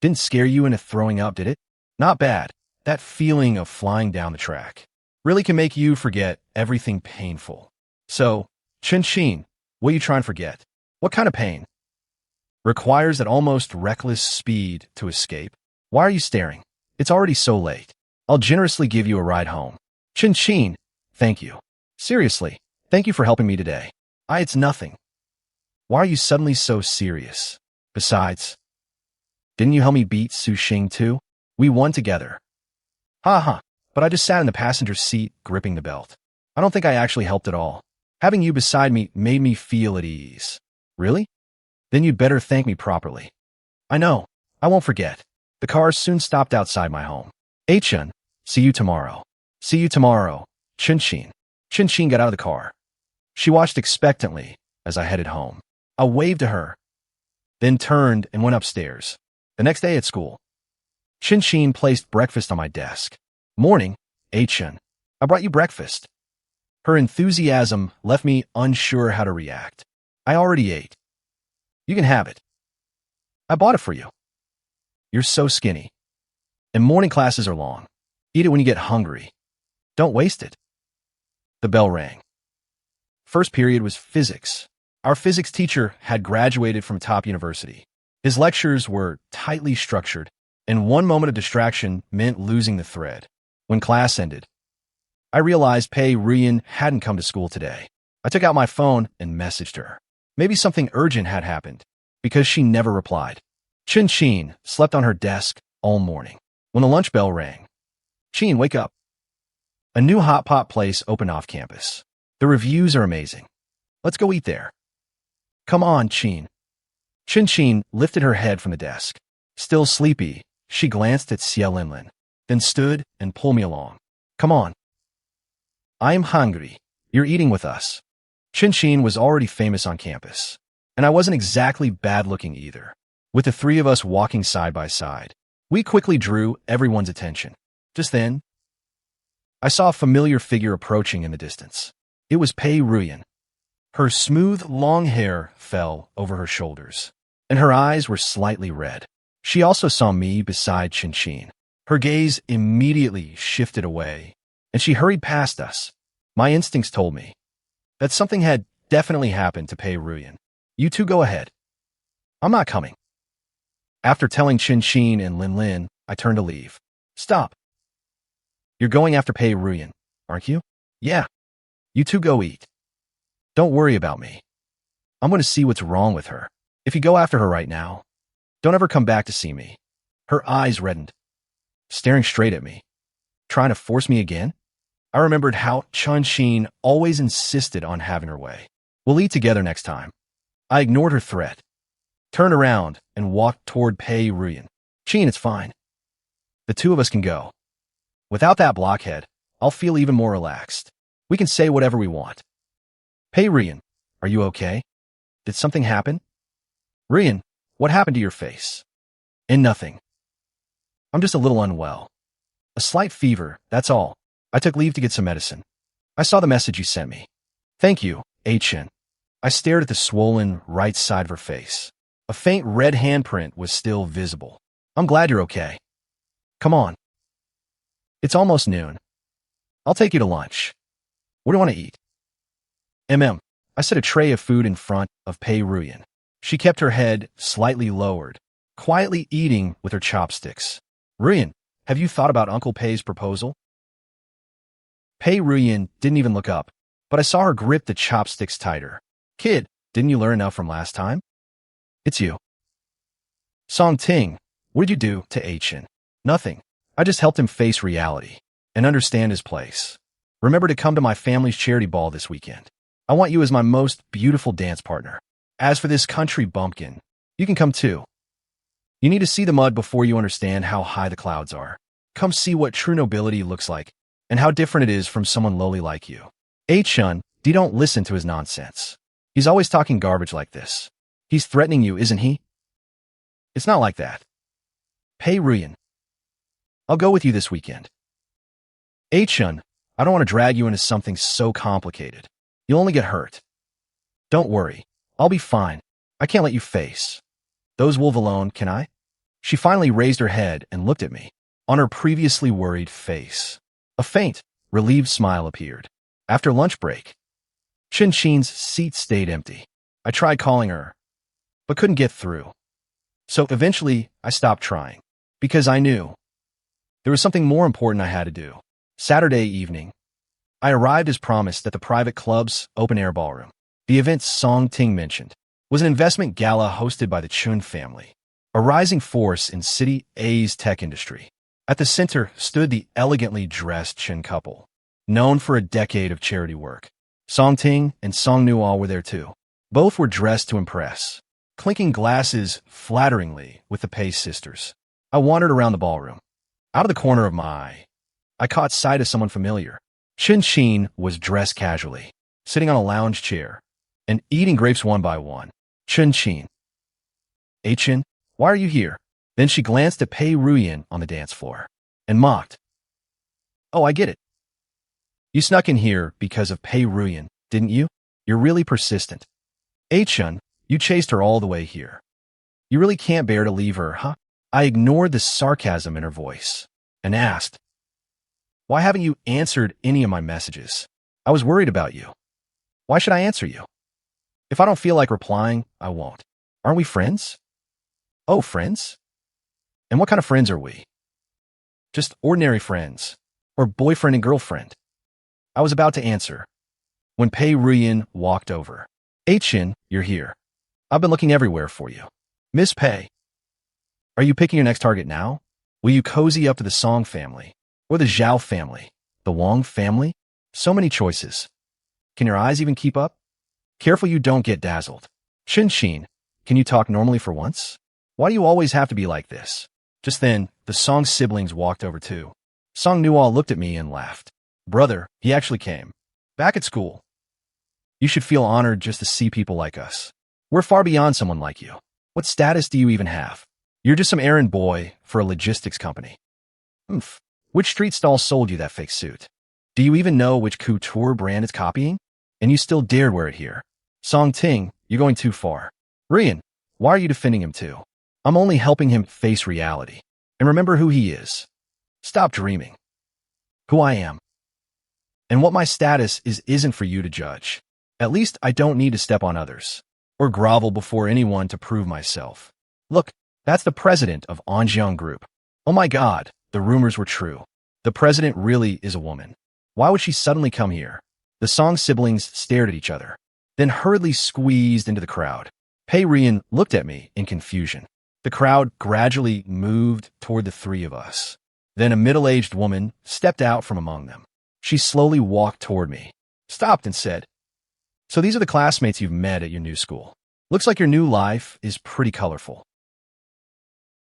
Didn't scare you into throwing up, did it? Not bad. That feeling of flying down the track really can make you forget everything painful. So, Chen Qin, what are you trying to forget? What kind of pain? Requires that almost reckless speed to escape? Why are you staring? It's already so late. I'll generously give you a ride home. Chen Qin, thank you. Seriously, thank you for helping me today. It's nothing. Why are you suddenly so serious? Besides, didn't you help me beat Su Xing too? We won together. Haha, but I just sat in the passenger seat gripping the belt. I don't think I actually helped at all. Having you beside me made me feel at ease. Really? Then you'd better thank me properly. I know. I won't forget. The car soon stopped outside my home. Chen, see you tomorrow. See you tomorrow, Chen Qin. Chen Qin got out of the car. She watched expectantly as I headed home. I waved to her, then turned and went upstairs. The next day at school, Chen Qin placed breakfast on my desk. Morning, Chen. I brought you breakfast. Her enthusiasm left me unsure how to react. I already ate. You can have it. I bought it for you. You're so skinny. And morning classes are long. Eat it when you get hungry. Don't waste it. The bell rang. First period was physics. Our physics teacher had graduated from top university. His lectures were tightly structured, and one moment of distraction meant losing the thread. When class ended, I realized Pei Ruyan hadn't come to school today. I took out my phone and messaged her. Maybe something urgent had happened, because she never replied. Chen Qin slept on her desk all morning. When the lunch bell rang, Qin, wake up. A new hot pot place opened off campus. The reviews are amazing. Let's go eat there. Come on, Qin. Chen Qin lifted her head from the desk. Still sleepy, she glanced at Xie Linlin, then stood and pulled me along. Come on. I am hungry. You're eating with us. Chen Qin was already famous on campus, and I wasn't exactly bad-looking either. With the three of us walking side by side, we quickly drew everyone's attention. Just then, I saw a familiar figure approaching in the distance. It was Pei Ruyan. Her smooth, long hair fell over her shoulders, and her eyes were slightly red. She also saw me beside Chen Qin. Her gaze immediately shifted away, and she hurried past us. My instincts told me that something had definitely happened to Pei Ruyan. You two go ahead. I'm not coming. After telling Chen Qin and Lin Lin, I turned to leave. Stop. You're going after Pei Ruyan, aren't you? Yeah. You two go eat. Don't worry about me. I'm going to see what's wrong with her. If you go after her right now, don't ever come back to see me. Her eyes reddened, staring straight at me. Trying to force me again? I remembered how Chen Qin always insisted on having her way. We'll eat together next time. I ignored her threat, turned around, and walked toward Pei Ruyan. Qin, it's fine. The two of us can go. Without that blockhead, I'll feel even more relaxed. We can say whatever we want. Pei Ruyan, are you okay? Did something happen? Ruyan, what happened to your face? And nothing. I'm just a little unwell. A slight fever, that's all. I took leave to get some medicine. I saw the message you sent me. Thank you, Chen. I stared at the swollen right side of her face. A faint red handprint was still visible. I'm glad you're okay. Come on. It's almost noon. I'll take you to lunch. What do you want to eat? I set a tray of food in front of Pei Ruyan. She kept her head slightly lowered, quietly eating with her chopsticks. Ruyan, have you thought about Uncle Pei's proposal? Pei Ruyan didn't even look up, but I saw her grip the chopsticks tighter. Kid, didn't you learn enough from last time? It's you. Song Ting, what did you do to Chen? Nothing. I just helped him face reality and understand his place. Remember to come to my family's charity ball this weekend. I want you as my most beautiful dance partner. As for this country bumpkin, you can come too. You need to see the mud before you understand how high the clouds are. Come see what true nobility looks like and how different it is from someone lowly like you. Chen, don't listen to his nonsense. He's always talking garbage like this. He's threatening you, isn't he? It's not like that. Pei Ruyan, I'll go with you this weekend. Chen, I don't want to drag you into something so complicated. You'll only get hurt. Don't worry. I'll be fine. I can't let you face those wolves alone, can I? She finally raised her head and looked at me. On her previously worried face, a faint, relieved smile appeared. After lunch break, Chen Qin's seat stayed empty. I tried calling her, but couldn't get through. So eventually, I stopped trying, because I knew there was something more important I had to do. Saturday evening, I arrived as promised at the private club's open-air ballroom. The event Song Ting mentioned was an investment gala hosted by the Chun family, a rising force in City A's tech industry. At the center stood the elegantly dressed Chen couple, known for a decade of charity work. Song Ting and Song Nuo were there too. Both were dressed to impress, clinking glasses flatteringly with the Pei sisters. I wandered around the ballroom. Out of the corner of my eye, I caught sight of someone familiar. Chen Qin was dressed casually, sitting on a lounge chair and eating grapes one by one. Chen Qin. Chen, why are you here? Then she glanced at Pei Ruyan on the dance floor and mocked. Oh, I get it. You snuck in here because of Pei Ruyan, didn't you? You're really persistent. Chen, you chased her all the way here. You really can't bear to leave her, huh? I ignored the sarcasm in her voice and asked, why haven't you answered any of my messages? I was worried about you. Why should I answer you? If I don't feel like replying, I won't. Aren't we friends? Oh, friends? And what kind of friends are we? Just ordinary friends, or boyfriend and girlfriend. I was about to answer when Pei Ruyan walked over. Chen, you're here. I've been looking everywhere for you. Miss Pei, are you picking your next target now? Will you cozy up to the Song family, or the Zhao family, the Wang family? So many choices. Can your eyes even keep up? Careful you don't get dazzled. Chen Qin, can you talk normally for once? Why do you always have to be like this? Just then, the Song siblings walked over too. Song Nuo looked at me and laughed. Brother, he actually came. Back at school. You should feel honored just to see people like us. We're far beyond someone like you. What status do you even have? You're just some errand boy for a logistics company. Which street stall sold you that fake suit? Do you even know which couture brand it's copying? And you still dared wear it here. Song Ting, you're going too far. Ruyan, why are you defending him too? I'm only helping him face reality. And remember who he is. Stop dreaming. Who I am. And what my status isn't for you to judge. At least I don't need to step on others, or grovel before anyone to prove myself. Look, that's the president of Anjiang Group. Oh my God, the rumors were true. The president really is a woman. Why would she suddenly come here? The Song siblings stared at each other, then hurriedly squeezed into the crowd. Pei Ruyan looked at me in confusion. The crowd gradually moved toward the three of us. Then a middle-aged woman stepped out from among them. She slowly walked toward me, stopped and said, so these are the classmates you've met at your new school. Looks like your new life is pretty colorful.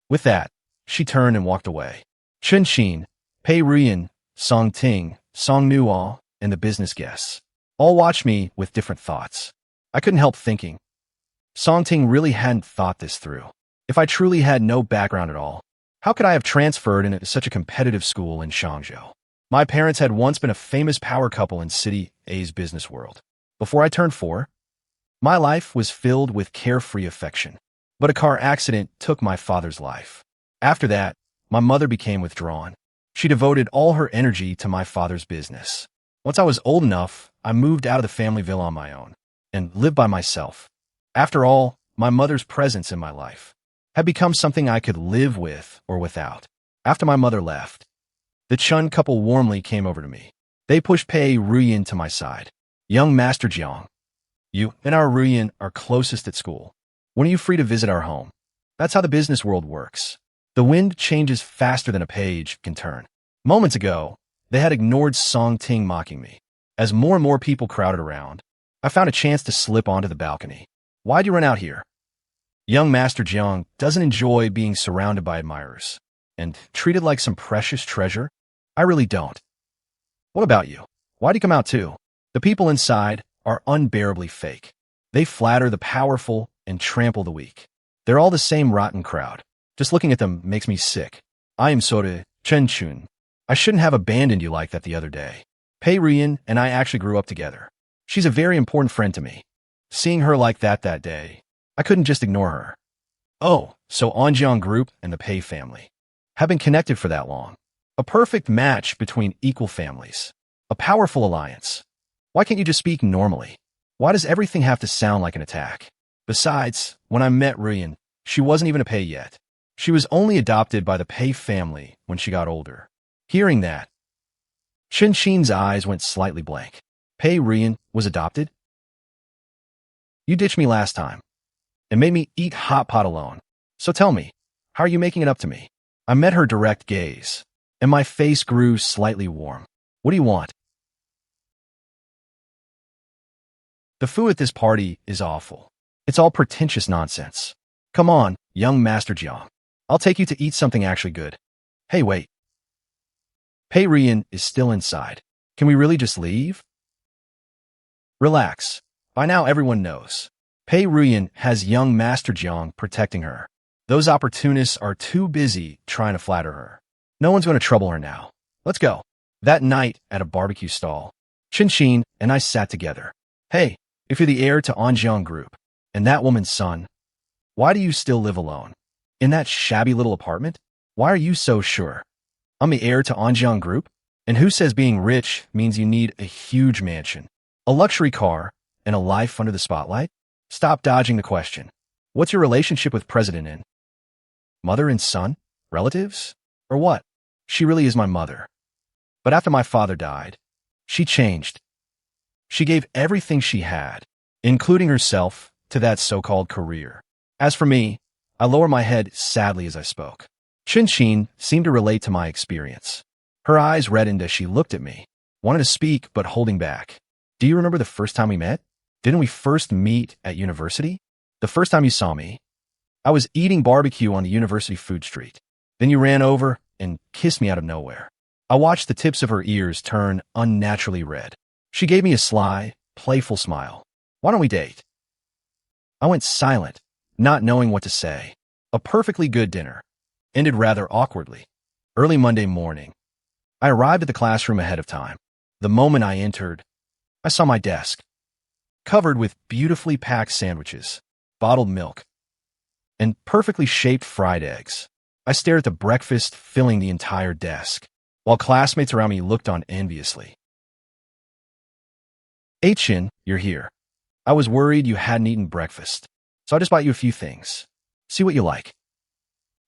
With that, she turned and walked away. Chen Qin, Pei Ruyan, Song Ting, Song Nuo, and the business guests all watched me with different thoughts. I couldn't help thinking, Song Ting really hadn't thought this through. If I truly had no background at all, how could I have transferred into such a competitive school in Shangzhou? My parents had once been a famous power couple in City A's business world. Before I turned 4, my life was filled with carefree affection. But a car accident took my father's life. After that, my mother became withdrawn. She devoted all her energy to my father's business. Once I was old enough, I moved out of the family villa on my own and lived by myself. After all, my mother's presence in my life had become something I could live with or without. After my mother left, the Chen couple warmly came over to me. They pushed Pei Ruyan to my side. Young Master Jiang, you and our Ruyan are closest at school. When are you free to visit our home? That's how the business world works. The wind changes faster than a page can turn. Moments ago, they had ignored Song Ting mocking me. As more and more people crowded around, I found a chance to slip onto the balcony. Why'd you run out here? Young Master Jiang doesn't enjoy being surrounded by admirers and treated like some precious treasure. I really don't. What about you? Why'd you come out too? The people inside are unbearably fake. They flatter the powerful and trample the weak. They're all the same rotten crowd. Just looking at them makes me sick. I am sorry, Chen Qin. I shouldn't have abandoned you like that the other day. Pei Ruyan and I actually grew up together. She's a very important friend to me. Seeing her like that day, I couldn't just ignore her. Oh, so Anjiang Group and the Pei family have been connected for that long. A perfect match between equal families. A powerful alliance. Why can't you just speak normally? Why does everything have to sound like an attack? Besides, when I met Ruyan, she wasn't even a Pei yet. She was only adopted by the Pei family when she got older. Hearing that, Chen Qin's eyes went slightly blank. Pei Ruyan was adopted? You ditched me last time and made me eat hot pot alone. So tell me, how are you making it up to me? I met her direct gaze, and my face grew slightly warm. What do you want? The food at this party is awful. It's all pretentious nonsense. Come on, young Master Jiang. I'll take you to eat something actually good. Hey, wait. Pei Ruyan is still inside. Can we really just leave? Relax. By now everyone knows. Pei Ruyan has young Master Jiang protecting her. Those opportunists are too busy trying to flatter her. No one's going to trouble her now. Let's go. That night at a barbecue stall, Chen Qin and I sat together. Hey, if you're the heir to Anjiang Group and that woman's son, why do you still live alone? In that shabby little apartment? Why are you so sure? I'm the heir to Anjiang Group? And who says being rich means you need a huge mansion, a luxury car, and a life under the spotlight? Stop dodging the question. What's your relationship with President In? Mother and son? Relatives? Or what? She really is my mother. But after my father died, she changed. She gave everything she had, including herself, to that so-called career. As for me, I lower my head sadly as I spoke. Chen Qin seemed to relate to my experience. Her eyes reddened as she looked at me, wanted to speak but holding back. Do you remember the first time we met? Didn't we first meet at university? The first time you saw me, I was eating barbecue on the university food street. Then you ran over and kissed me out of nowhere. I watched the tips of her ears turn unnaturally red. She gave me a sly, playful smile. Why don't we date? I went silent, not knowing what to say. A perfectly good dinner ended rather awkwardly. Early Monday morning, I arrived at the classroom ahead of time. The moment I entered, I saw my desk, covered with beautifully packed sandwiches, bottled milk, and perfectly shaped fried eggs. I stared at the breakfast filling the entire desk, while classmates around me looked on enviously. Hey Chen, you're here. I was worried you hadn't eaten breakfast, so I just bought you a few things. See what you like.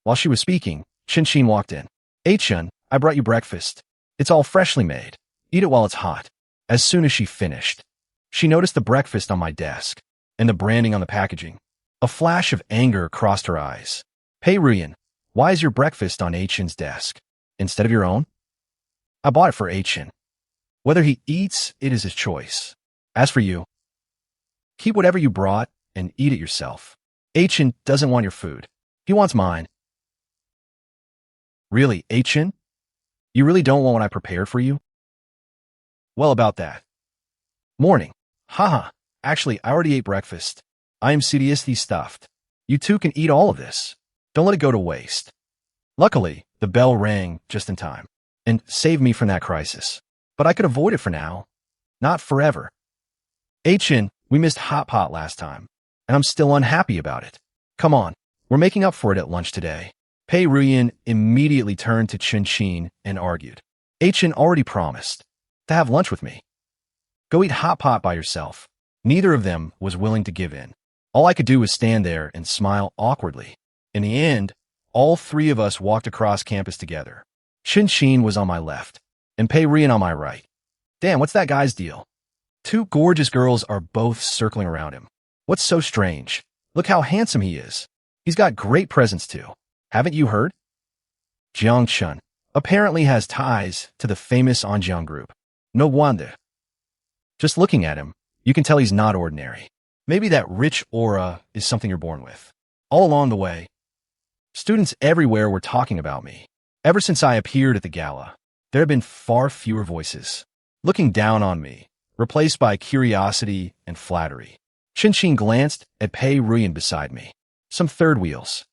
While she was speaking, Chen Qin walked in. Hey Chen, I brought you breakfast. It's all freshly made. Eat it while it's hot. As soon as she finished, she noticed the breakfast on my desk and the branding on the packaging. A flash of anger crossed her eyes. Pei Ruyan, why is your breakfast on Chen's desk instead of your own? I bought it for Chen. Whether he eats, it is his choice. As for you, keep whatever you brought and eat it yourself. Chen doesn't want your food. He wants mine. Really, Chen? You really don't want what I prepared for you? Well, about that. Morning. Haha. Actually, I already ate breakfast. I am seriously stuffed. You two can eat all of this. Don't let it go to waste. Luckily, the bell rang just in time and saved me from that crisis. But I could avoid it for now. Not forever. Chen, we missed hot pot last time, and I'm still unhappy about it. Come on, we're making up for it at lunch today. Pei Ruyan immediately turned to Chen Qin and argued. Chen already promised to have lunch with me. Go eat hot pot by yourself. Neither of them was willing to give in. All I could do was stand there and smile awkwardly. In the end, all three of us walked across campus together. Chen Qin was on my left, and Pei Ruyan on my right. Damn, what's that guy's deal? Two gorgeous girls are both circling around him. What's so strange? Look how handsome he is. He's got great presence too. Haven't you heard? Jiang Chen apparently has ties to the famous Anjiang group. No wonder. Just looking at him, you can tell he's not ordinary. Maybe that rich aura is something you're born with. All along the way, students everywhere were talking about me. Ever since I appeared at the gala, there have been far fewer voices looking down on me, replaced by curiosity and flattery. Chen Qin glanced at Pei Ruyan beside me. Some third wheels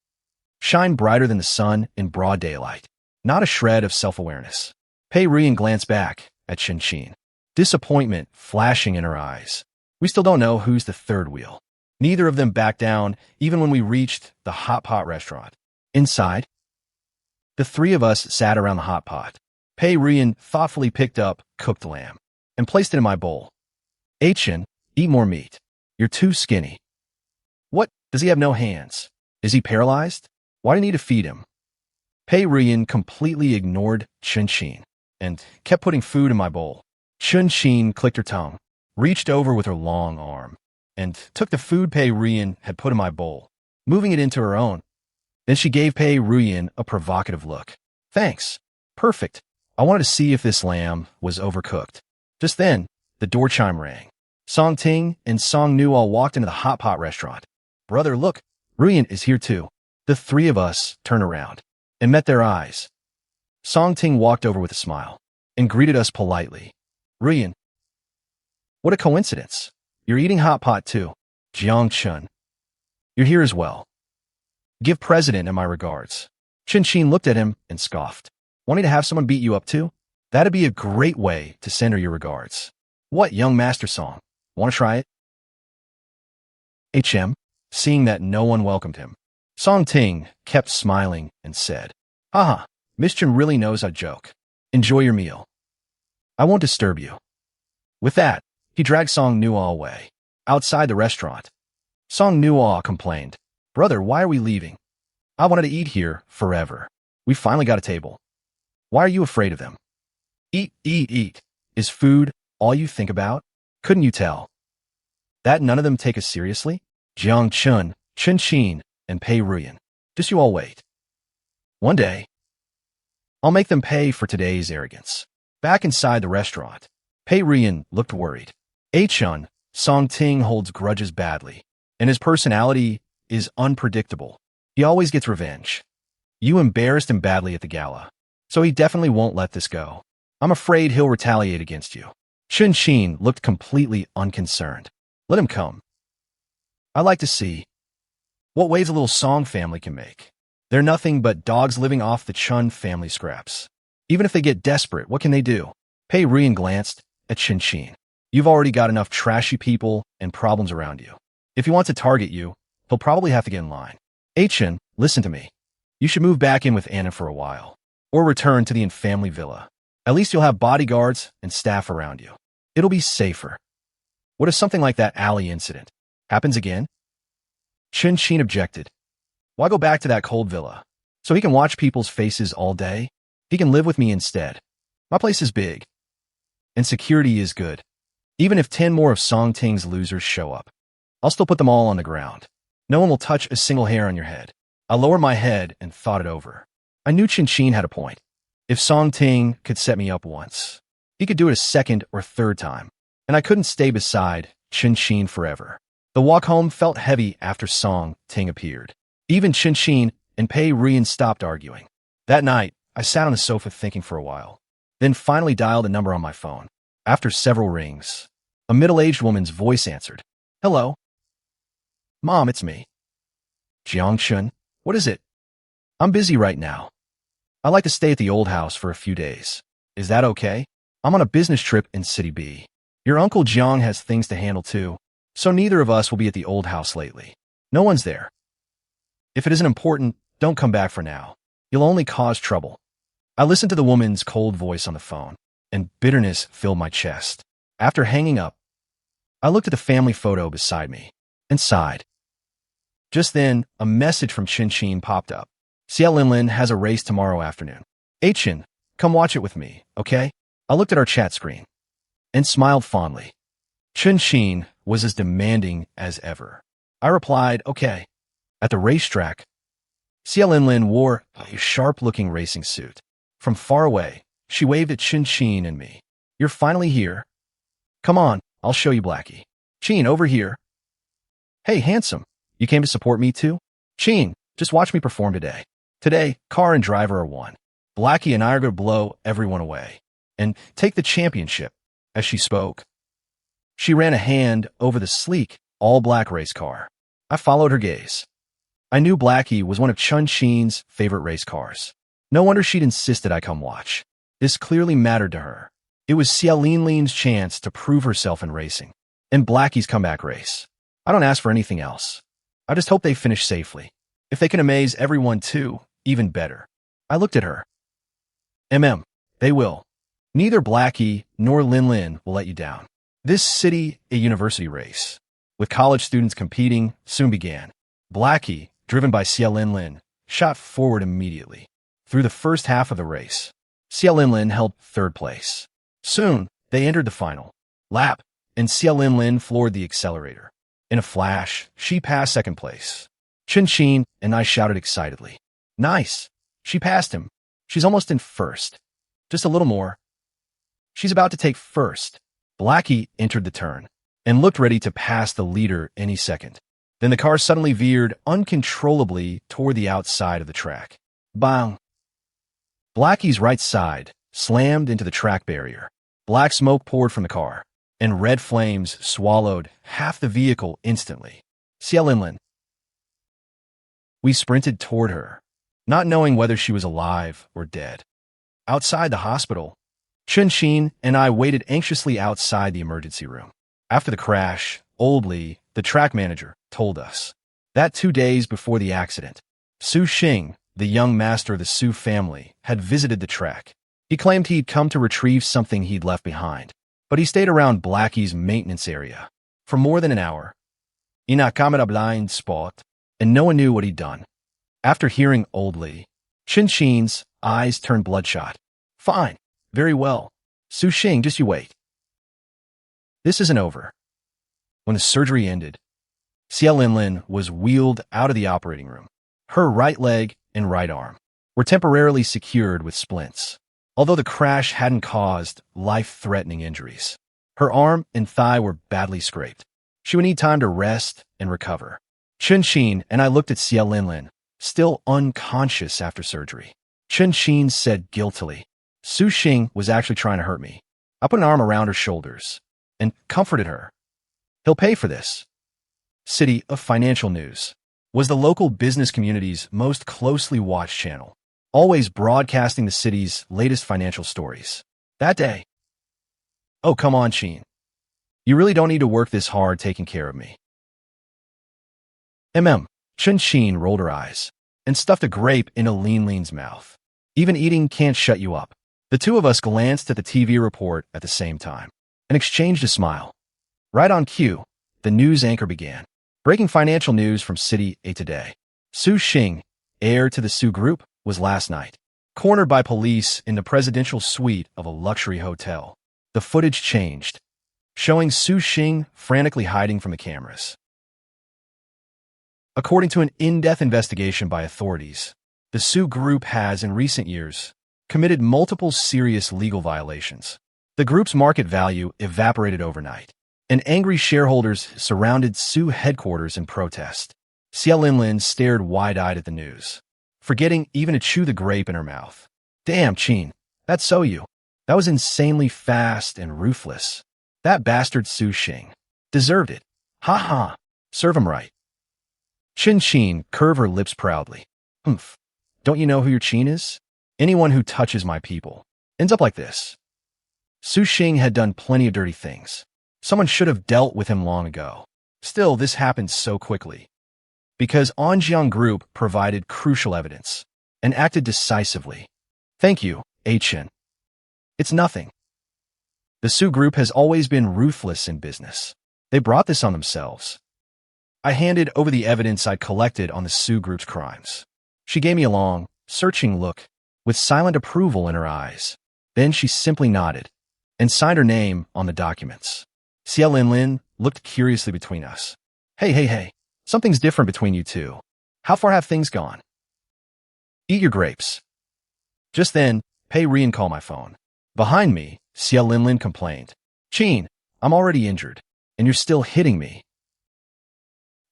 shine brighter than the sun in broad daylight. Not a shred of self-awareness. Pei Ruyan glanced back at Chen Qin, disappointment flashing in her eyes. We still don't know who's the third wheel. Neither of them backed down, even when we reached the hot pot restaurant. Inside, the three of us sat around the hot pot. Pei Ruyan thoughtfully picked up cooked lamb and placed it in my bowl. Chen, eat more meat. You're too skinny. What? Does he have no hands? Is he paralyzed? Why do you need to feed him? Pei Ruyan completely ignored Chen Qin and kept putting food in my bowl. Chen Qin clicked her tongue, reached over with her long arm, and took the food Pei Ruyan had put in my bowl, moving it into her own. Then she gave Pei Ruyan a provocative look. Thanks. Perfect. I wanted to see if this lamb was overcooked. Just then, the door chime rang. Song Ting and Song Nual walked into the hot pot restaurant. Brother, look, Ruyan is here too. The three of us turned around and met their eyes. Song Ting walked over with a smile and greeted us politely. Ruyan, what a coincidence. You're eating hot pot too. Jiang Chen, you're here as well. Give President and my regards. Chen Qin looked at him and scoffed. Wanting to have someone beat you up too? That'd be a great way to send her your regards. What, young master Song? Want to try it? HM, seeing that no one welcomed him, Song Ting kept smiling and said, Haha, Miss Chen really knows how to joke. Enjoy your meal. I won't disturb you. With that, he dragged Song Nual away. Outside the restaurant, Song Nual complained, Brother, why are we leaving? I wanted to eat here forever. We finally got a table. Why are you afraid of them? Eat, eat, eat. Is food all you think about? Couldn't you tell that none of them take us seriously? Jiang Chen, Chen Qin, and Pei Ruyan. Just you all wait. One day, I'll make them pay for today's arrogance. Back inside the restaurant, Pei Ruyan looked worried. Chen, Song Ting holds grudges badly, and his personality is unpredictable. He always gets revenge. You embarrassed him badly at the gala, so he definitely won't let this go. I'm afraid he'll retaliate against you. Chen Qin looked completely unconcerned. Let him come. I like to see what waves a little Song family can make. They're nothing but dogs living off the Chun family scraps. Even if they get desperate, what can they do? Pei Ruyan glanced at Chen Qin. You've already got enough trashy people and problems around you. If he wants to target you, he'll probably have to get in line. Chen, listen to me. You should move back in with Anna for a while, or return to the in-family villa. At least you'll have bodyguards and staff around you. It'll be safer. What if something like that alley incident happens again? Chen Qin objected. Why go back to that cold villa? So he can watch people's faces all day? He can live with me instead. My place is big, and security is good. Even if 10 more of Song Ting's losers show up, I'll still put them all on the ground. No one will touch a single hair on your head. I lowered my head and thought it over. I knew Chen Qin had a point. If Song Ting could set me up once, he could do it a second or third time, and I couldn't stay beside Chen Qin forever. The walk home felt heavy after Song Ting appeared. Even Chen Qin and Pei Ruyan stopped arguing. That night, I sat on the sofa thinking for a while, then finally dialed a number on my phone. After several rings, a middle-aged woman's voice answered. Hello. Mom, it's me. Jiang Chen, what is it? I'm busy right now. I'd like to stay at the old house for a few days. Is that okay? I'm on a business trip in City B. Your Uncle Jiang has things to handle too, so neither of us will be at the old house lately. No one's there. If it isn't important, don't come back for now. You'll only cause trouble. I listened to the woman's cold voice on the phone, and bitterness filled my chest. After hanging up, I looked at the family photo beside me and sighed. Just then, a message from Chen Qin popped up. Xia Linlin has a race tomorrow afternoon. Hey Chen, come watch it with me, okay? I looked at our chat screen and smiled fondly. Chen Qin was as demanding as ever. I replied, okay. At the racetrack, Xia Linlin wore a sharp-looking racing suit. From far away, she waved at Chen Qin and me. You're finally here. Come on, I'll show you Blackie. Qin, over here. Hey, handsome. You came to support me too? Qin, just watch me perform today. Today, car and driver are one. Blackie and I are going to blow everyone away and take the championship. As she spoke, she ran a hand over the sleek, all-black race car. I followed her gaze. I knew Blackie was one of Chen Qin's favorite race cars. No wonder she'd insisted I come watch. This clearly mattered to her. It was Xia Linlin's chance to prove herself in racing, and Blackie's comeback race. I don't ask for anything else. I just hope they finish safely. If they can amaze everyone too, even better. I looked at her. They will. Neither Blackie nor Linlin will let you down. This city, a university race, with college students competing, soon began. Blackie, driven by Xia Linlin, shot forward immediately. Through the first half of the race, Xia Linlin held third place. Soon, they entered the final lap, and Xia Linlin floored the accelerator. In a flash, she passed second place. Chen Qin and I shouted excitedly. Nice! She passed him. She's almost in first. Just a little more. She's about to take first. Blackie entered the turn and looked ready to pass the leader any second. Then the car suddenly veered uncontrollably toward the outside of the track. Bang! Blackie's right side slammed into the track barrier. Black smoke poured from the car, and red flames swallowed half the vehicle instantly. Xia Linlin. We sprinted toward her, not knowing whether she was alive or dead. Outside the hospital, Chen Qin and I waited anxiously outside the emergency room. After the crash, Old Li, the track manager, told us that 2 days before the accident, Su Xing, the young master of the Su family, had visited the track. He claimed he'd come to retrieve something he'd left behind, but he stayed around Blackie's maintenance area for more than an hour. In a camera blind spot, and no one knew what he'd done. After hearing Old Li, Chen Qin's eyes turned bloodshot. Fine. Very well. Su Xing, just you wait. This isn't over. When the surgery ended, Xia Linlin was wheeled out of the operating room. Her right leg and right arm were temporarily secured with splints, although the crash hadn't caused life-threatening injuries. Her arm and thigh were badly scraped. She would need time to rest and recover. Chen Qin and I looked at Xia Linlin, still unconscious after surgery. Chen Qin said guiltily, Su Xing was actually trying to hurt me. I put an arm around her shoulders and comforted her. He'll pay for this. City of Financial News was the local business community's most closely watched channel, always broadcasting the city's latest financial stories. That day, oh, come on, Qin. You really don't need to work this hard taking care of me. Chen Qin rolled her eyes and stuffed a grape into Linlin's mouth. Even eating can't shut you up. The two of us glanced at the TV report at the same time and exchanged a smile. Right on cue, the news anchor began. Breaking financial news from City A Today. Su Xing, heir to the Su Group, was last night cornered by police in the presidential suite of a luxury hotel. The footage changed, showing Su Xing frantically hiding from the cameras. According to an in-depth investigation by authorities, the Su Group has, in recent years, committed multiple serious legal violations. The group's market value evaporated overnight, and angry shareholders surrounded Su headquarters in protest. Xia Linlin stared wide-eyed at the news, forgetting even to chew the grape in her mouth. Damn, Qin, that's so you. That was insanely fast and ruthless. That bastard Su Xing deserved it. Ha ha. Serve him right. Chen Qin curved her lips proudly. Humph. Don't you know who your Qin is? Anyone who touches my people ends up like this. Su Xing had done plenty of dirty things. Someone should have dealt with him long ago. Still, this happened so quickly because Anjiang Group provided crucial evidence. and acted decisively. Thank you, Chen. It's nothing. The Su group has always been ruthless in business. They brought this on themselves. I handed over the evidence I'd collected on the Su group's crimes. She gave me a long, searching look, with silent approval in her eyes. Then she simply nodded and signed her name on the documents. Xia Linlin looked curiously between us. Hey. Something's different between you two. How far have things gone? Eat your grapes. Just then, Pei Ruyan called my phone. Behind me, Xia Linlin complained. Qin, I'm already injured, and you're still hitting me.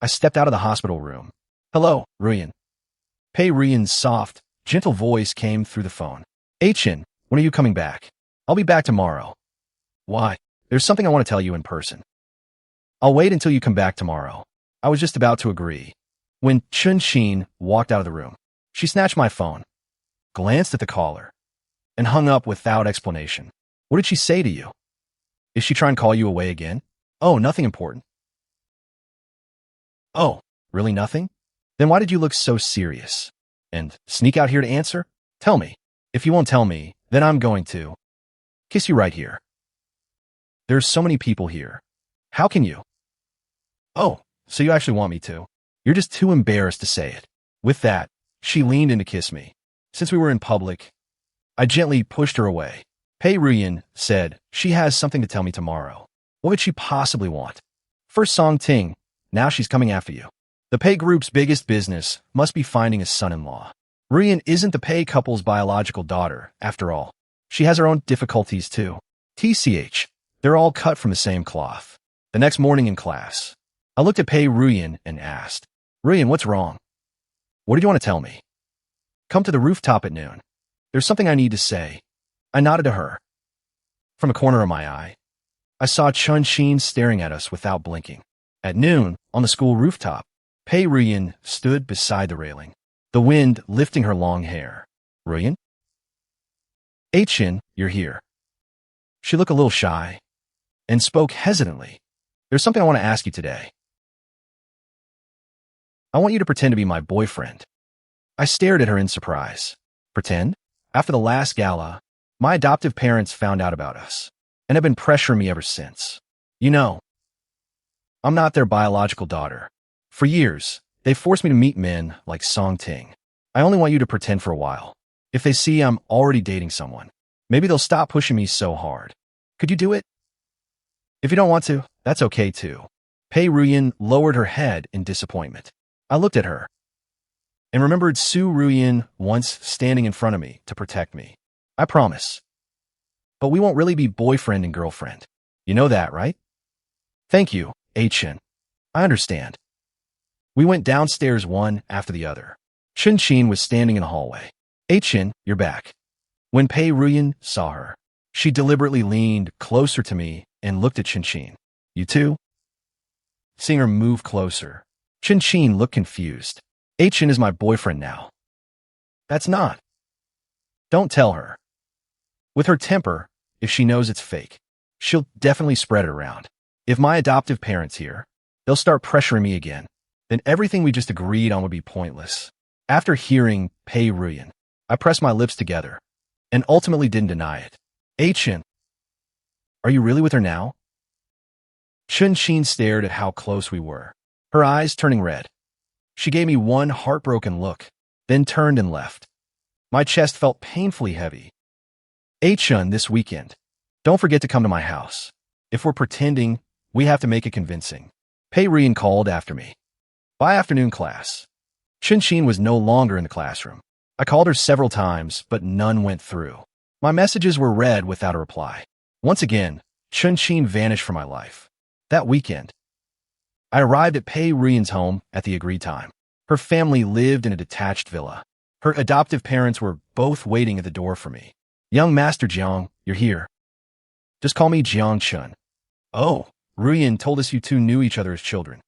I stepped out of the hospital room. Hello, Ruyan. Pei Ruyan's soft, gentle voice came through the phone. Chen, when are you coming back? I'll be back tomorrow. Why? There's something I want to tell you in person. I'll wait until you come back tomorrow. I was just about to agree when Chen Qin walked out of the room. She snatched my phone, glanced at the caller, and hung up without explanation. What did she say to you? Is she trying to call you away again? Oh, nothing important. Oh, really nothing? Then why did you look so serious? And sneak out here to answer? Tell me. If you won't tell me, then I'm going to kiss you right here. There's so many people here. How can you? Oh, so you actually want me to? You're just too embarrassed to say it. With that, she leaned in to kiss me. Since we were in public, I gently pushed her away. Pei Ruyan said she has something to tell me tomorrow. What could she possibly want? First Song Ting, now she's coming after you. The Pei group's biggest business must be finding a son-in-law. Ruyan isn't the Pei couple's biological daughter, after all. She has her own difficulties too. TCH, they're all cut from the same cloth. The next morning in class, I looked at Pei Ruyan and asked, Ruyan, what's wrong? What did you want to tell me? Come to the rooftop at noon. There's something I need to say. I nodded to her. From a corner of my eye, I saw Chen Qin staring at us without blinking. At noon, on the school rooftop, Pei Ruyan stood beside the railing, the wind lifting her long hair. Ruyan? Chen, you're here. She looked a little shy and spoke hesitantly. There's something I want to ask you today. I want you to pretend to be my boyfriend. I stared at her in surprise. Pretend? After the last gala, my adoptive parents found out about us and have been pressuring me ever since. You know, I'm not their biological daughter. For years, they forced me to meet men like Song Ting. I only want you to pretend for a while. If they see I'm already dating someone, maybe they'll stop pushing me so hard. Could you do it? If you don't want to, that's okay too. Pei Ruyan lowered her head in disappointment. I looked at her and remembered Su Ruyan once standing in front of me to protect me. I promise. But we won't really be boyfriend and girlfriend. You know that, right? Thank you, Chen. I understand. We went downstairs one after the other. Chen Qin was standing in the hallway. Chen, you're back. When Pei Ruyan saw her, she deliberately leaned closer to me and looked at Chen Qin. You too? Seeing her move closer, Chen Qin looked confused. Chen is my boyfriend now. That's not. Don't tell her. With her temper, if she knows it's fake, she'll definitely spread it around. If my adoptive parents hear, they'll start pressuring me again. Then everything we just agreed on would be pointless. After hearing Pei Ruyan, I pressed my lips together and ultimately didn't deny it. Chen, are you really with her now? Chen Qin stared at how close we were, her eyes turning red. She gave me one heartbroken look, then turned and left. My chest felt painfully heavy. Chen, this weekend, don't forget to come to my house. If we're pretending, we have to make it convincing. Pei Ruyan called after me. By afternoon class, Chen Qin was no longer in the classroom. I called her several times, but none went through. My messages were read without a reply. Once again, Chen Qin vanished from my life. That weekend, I arrived at Pei Ruyan's home at the agreed time. Her family lived in a detached villa. Her adoptive parents were both waiting at the door for me. Young Master Jiang, you're here. Just call me Jiang Chen. Oh, Ruyan told us you two knew each other as children.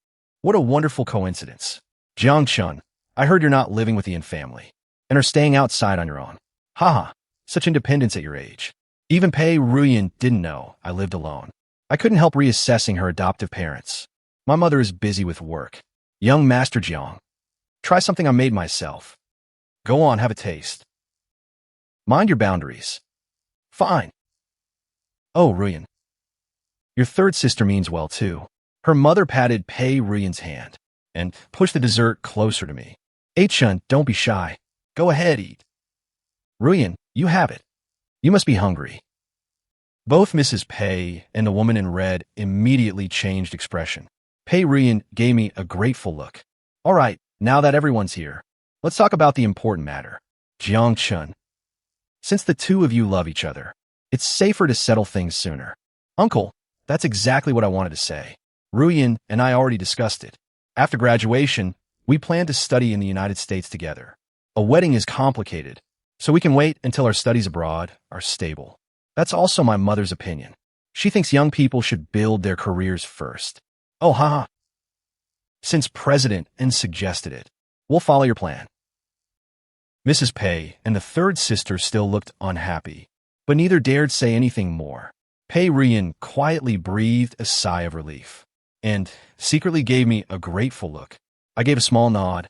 What a wonderful coincidence. Jiang Chen, I heard you're not living with the Yin family and are staying outside on your own. Haha, such independence at your age. Even Pei Ruyan didn't know I lived alone. I couldn't help reassessing her adoptive parents. My mother is busy with work. Young Master Jiang, try something I made myself. Go on, have a taste. Mind your boundaries. Fine. Oh, Ruyan. Your third sister means well, too. Her mother patted Pei Ruyan's hand and pushed the dessert closer to me. Chen, don't be shy. Go ahead, eat. Ruyan, you have it. You must be hungry. Both Mrs. Pei and the woman in red immediately changed expression. Pei Ruyan gave me a grateful look. All right, now that everyone's here, let's talk about the important matter. Jiang Chen. Since the two of you love each other, it's safer to settle things sooner. Uncle, that's exactly what I wanted to say. Ruyan and I already discussed it. After graduation, we plan to study in the United States together. A wedding is complicated, so we can wait until our studies abroad are stable. That's also my mother's opinion. She thinks young people should build their careers first. Oh, haha. Since President N suggested it, we'll follow your plan. Mrs. Pei and the third sister still looked unhappy, but neither dared say anything more. Pei Ruyan quietly breathed a sigh of relief and secretly gave me a grateful look. I gave a small nod,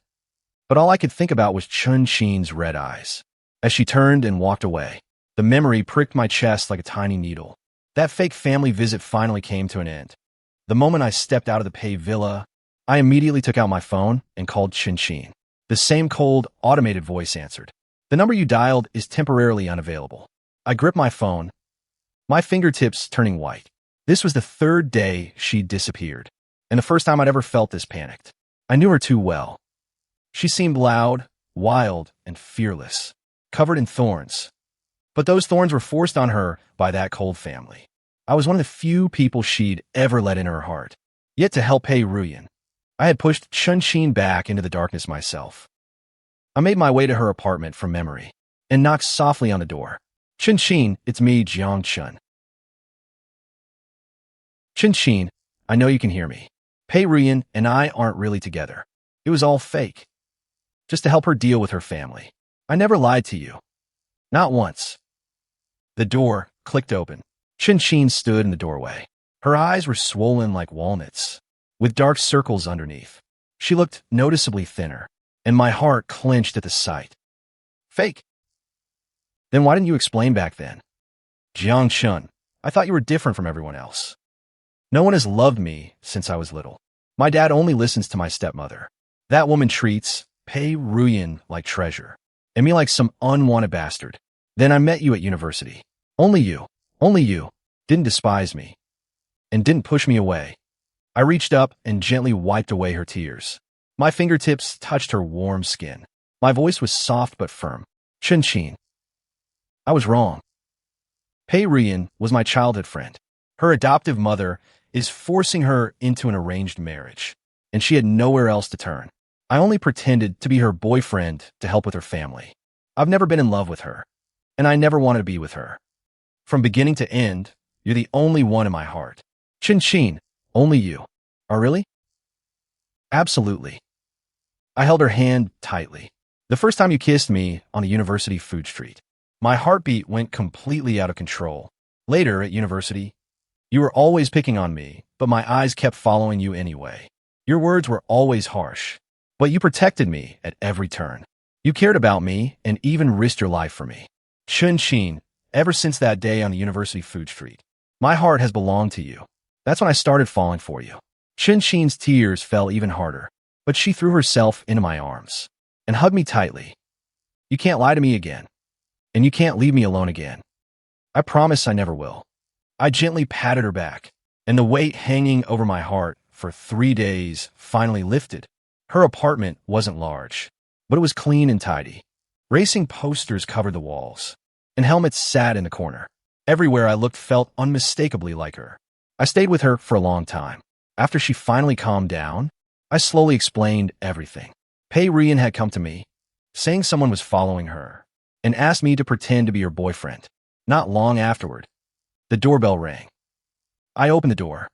but all I could think about was Chen Qin's red eyes. As she turned and walked away, the memory pricked my chest like a tiny needle. That fake family visit finally came to an end. The moment I stepped out of the Pei villa, I immediately took out my phone and called Chen Qin. The same cold, automated voice answered. The number you dialed is temporarily unavailable. I gripped my phone, my fingertips turning white. This was the third day she'd disappeared, and the first time I'd ever felt this panicked. I knew her too well. She seemed loud, wild, and fearless, covered in thorns. But those thorns were forced on her by that cold family. I was one of the few people she'd ever let in her heart. Yet to help Pei Ruyan, I had pushed Chen Qin back into the darkness myself. I made my way to her apartment from memory and knocked softly on the door. Chen Qin, it's me, Jiang Chen. Chen Qin, I know you can hear me. Pei Ruyan and I aren't really together. It was all fake. Just to help her deal with her family. I never lied to you. Not once. The door clicked open. Chen Qin stood in the doorway. Her eyes were swollen like walnuts, with dark circles underneath. She looked noticeably thinner, and my heart clenched at the sight. Fake? Then why didn't you explain back then? Jiang Chen, I thought you were different from everyone else. No one has loved me since I was little. My dad only listens to my stepmother. That woman treats Pei Ruyan like treasure, and me like some unwanted bastard. Then I met you at university. Only you, didn't despise me, and didn't push me away. I reached up and gently wiped away her tears. My fingertips touched her warm skin. My voice was soft but firm. Chen Qin. I was wrong. Pei Ruyan was my childhood friend. Her adoptive mother is forcing her into an arranged marriage, and she had nowhere else to turn. I only pretended to be her boyfriend to help with her family. I've never been in love with her, and I never wanted to be with her. From beginning to end, you're the only one in my heart. Chen Qin, only you. Oh, really? Absolutely. I held her hand tightly. The first time you kissed me on the university food street, my heartbeat went completely out of control. Later at university, you were always picking on me, but my eyes kept following you anyway. Your words were always harsh, but you protected me at every turn. You cared about me and even risked your life for me. Chen Qin, ever since that day on the university food street, my heart has belonged to you. That's when I started falling for you. Chen Qin's tears fell even harder, but she threw herself into my arms and hugged me tightly. You can't lie to me again, and you can't leave me alone again. I promise I never will. I gently patted her back, and the weight hanging over my heart for 3 days finally lifted. Her apartment wasn't large, but it was clean and tidy. Racing posters covered the walls, and helmets sat in the corner. Everywhere I looked felt unmistakably like her. I stayed with her for a long time. After she finally calmed down, I slowly explained everything. Pei Ruyan had come to me, saying someone was following her, and asked me to pretend to be her boyfriend. Not long afterward, the doorbell rang. I opened the door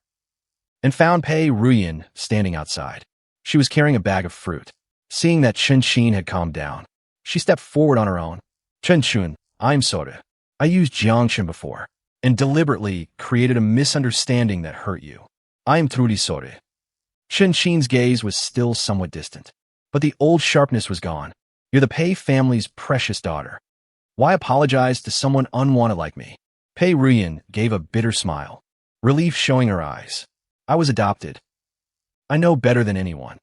and found Pei Ruyan standing outside. She was carrying a bag of fruit. Seeing that Chen Qin had calmed down, she stepped forward on her own. Chen Qin, I'm sorry. I used Jiang Chen before and deliberately created a misunderstanding that hurt you. I am truly sorry. Chen Qin's gaze was still somewhat distant, but the old sharpness was gone. You're the Pei family's precious daughter. Why apologize to someone unwanted like me? Pei Ruyan gave a bitter smile, relief showing her eyes. I was adopted. I know better than anyone.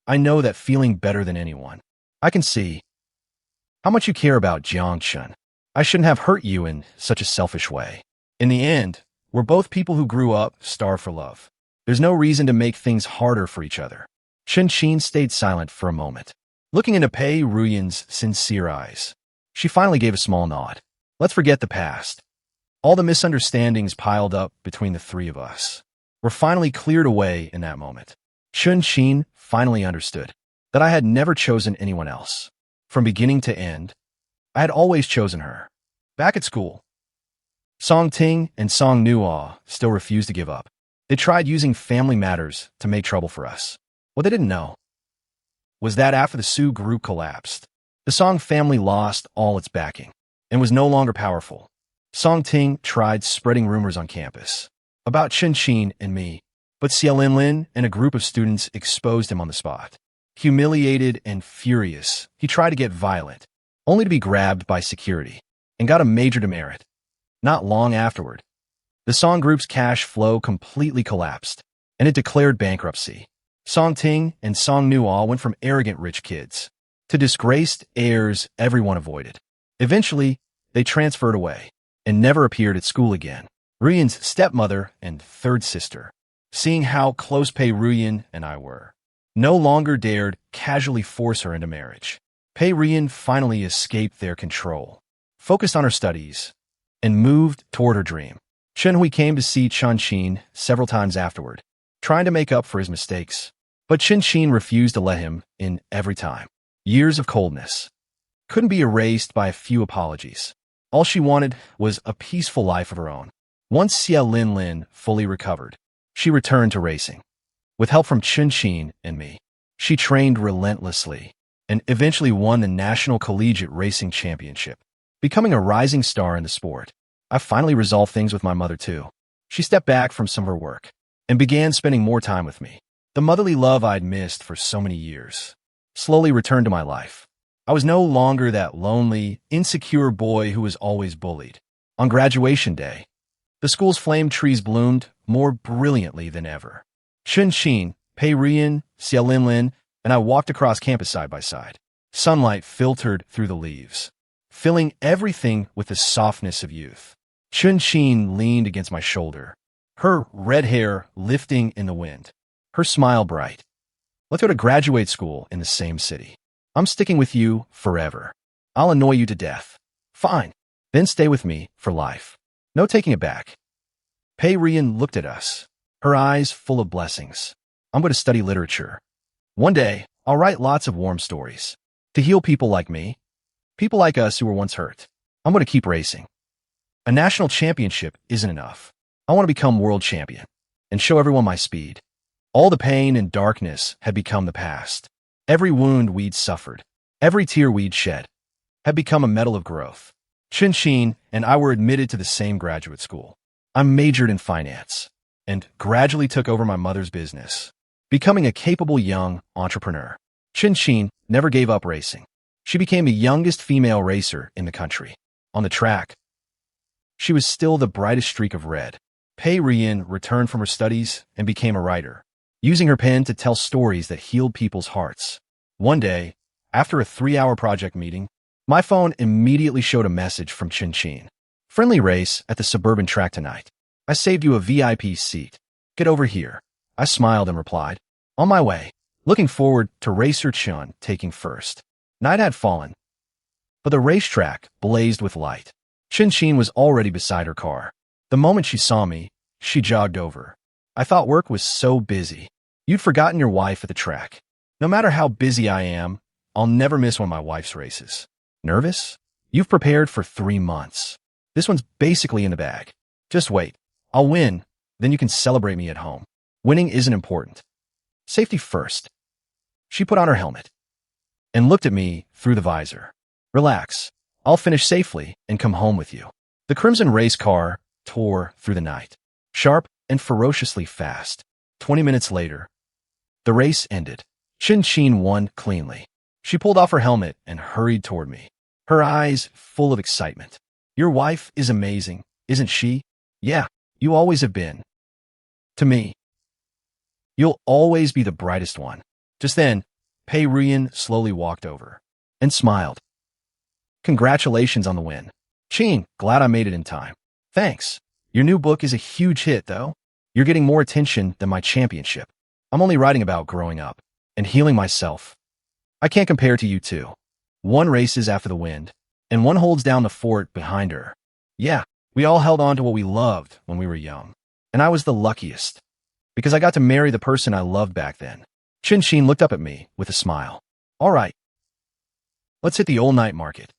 I know that feeling better than anyone. I can see how much you care about Jiang Chen. I shouldn't have hurt you in such a selfish way. In the end, we're both people who grew up starved for love. There's no reason to make things harder for each other. Chen Qin stayed silent for a moment, looking into Pei Ruyan's sincere eyes. She finally gave a small nod. Let's forget the past. All the misunderstandings piled up between the three of us were finally cleared away in that moment. Chen Qin finally understood that I had never chosen anyone else. From beginning to end, I had always chosen her. Back at school, Song Ting and Song Nuo still refused to give up. They tried using family matters to make trouble for us. What they didn't know was that after the Su group collapsed, the Song family lost all its backing and was no longer powerful. Song Ting tried spreading rumors on campus about Chen Qin and me, but Xia Linlin and a group of students exposed him on the spot. Humiliated and furious, he tried to get violent, only to be grabbed by security, and got a major demerit. Not long afterward, the Song group's cash flow completely collapsed, and it declared bankruptcy. Song Ting and Song Nuo went from arrogant rich kids to disgraced heirs everyone avoided. Eventually, they transferred away and never appeared at school again. Ruyan's stepmother and third sister, seeing how close Pei Ruyan and I were, no longer dared casually force her into marriage. Pei Ruyan finally escaped their control, focused on her studies, and moved toward her dream. Chen Hui came to see Chen Qin several times afterward, trying to make up for his mistakes, but Chen Qin refused to let him in every time. Years of coldness couldn't be erased by a few apologies. All she wanted was a peaceful life of her own. Once Xia Linlin fully recovered, she returned to racing. With help from Chen Qin and me, she trained relentlessly and eventually won the National Collegiate Racing Championship, becoming a rising star in the sport. I finally resolved things with my mother too. She stepped back from some of her work and began spending more time with me. The motherly love I'd missed for so many years slowly returned to my life. I was no longer that lonely, insecure boy who was always bullied. On graduation day, the school's flame trees bloomed more brilliantly than ever. Chen Qin, Pei Ruyan, Xia Linlin, and I walked across campus side by side. Sunlight filtered through the leaves, filling everything with the softness of youth. Chen Qin leaned against my shoulder, her red hair lifting in the wind, her smile bright. Let's go to graduate school in the same city. I'm sticking with you forever. I'll annoy you to death. Fine. Then stay with me for life. No taking it back. Pei Ruyan looked at us, her eyes full of blessings. I'm going to study literature. One day, I'll write lots of warm stories to heal people like me, people like us who were once hurt. I'm going to keep racing. A national championship isn't enough. I want to become world champion and show everyone my speed. All the pain and darkness had become the past. Every wound we'd suffered, every tear we'd shed, had become a medal of growth. Chen Qin and I were admitted to the same graduate school. I majored in finance and gradually took over my mother's business, becoming a capable young entrepreneur. Chen Qin never gave up racing. She became the youngest female racer in the country. On the track, she was still the brightest streak of red. Pei Ruyan returned from her studies and became a writer, using her pen to tell stories that healed people's hearts. One day, after a 3-hour project meeting, my phone immediately showed a message from Chen Qin. Friendly race at the suburban track tonight. I saved you a VIP seat. Get over here. I smiled and replied, on my way, looking forward to Racer Chen taking first. Night had fallen, but the racetrack blazed with light. Chen Qin was already beside her car. The moment she saw me, she jogged over. I thought work was so busy. You'd forgotten your wife at the track. No matter how busy I am, I'll never miss one of my wife's races. Nervous? You've prepared for 3 months. This one's basically in the bag. Just wait. I'll win. Then you can celebrate me at home. Winning isn't important. Safety first. She put on her helmet and looked at me through the visor. Relax. I'll finish safely and come home with you. The crimson race car tore through the night, sharp and ferociously fast. 20 minutes later, the race ended. Chen Qin won cleanly. She pulled off her helmet and hurried toward me, her eyes full of excitement. Your wife is amazing, isn't she? Yeah, you always have been. To me. You'll always be the brightest one. Just then, Pei Ruyan slowly walked over and smiled. Congratulations on the win. Qin, glad I made it in time. Thanks. Your new book is a huge hit, though. You're getting more attention than my championship. I'm only writing about growing up and healing myself. I can't compare to you two. One races after the wind, and one holds down the fort behind her. Yeah, we all held on to what we loved when we were young. And I was the luckiest, because I got to marry the person I loved back then. Chen Qin looked up at me with a smile. All right. Let's hit the old night market.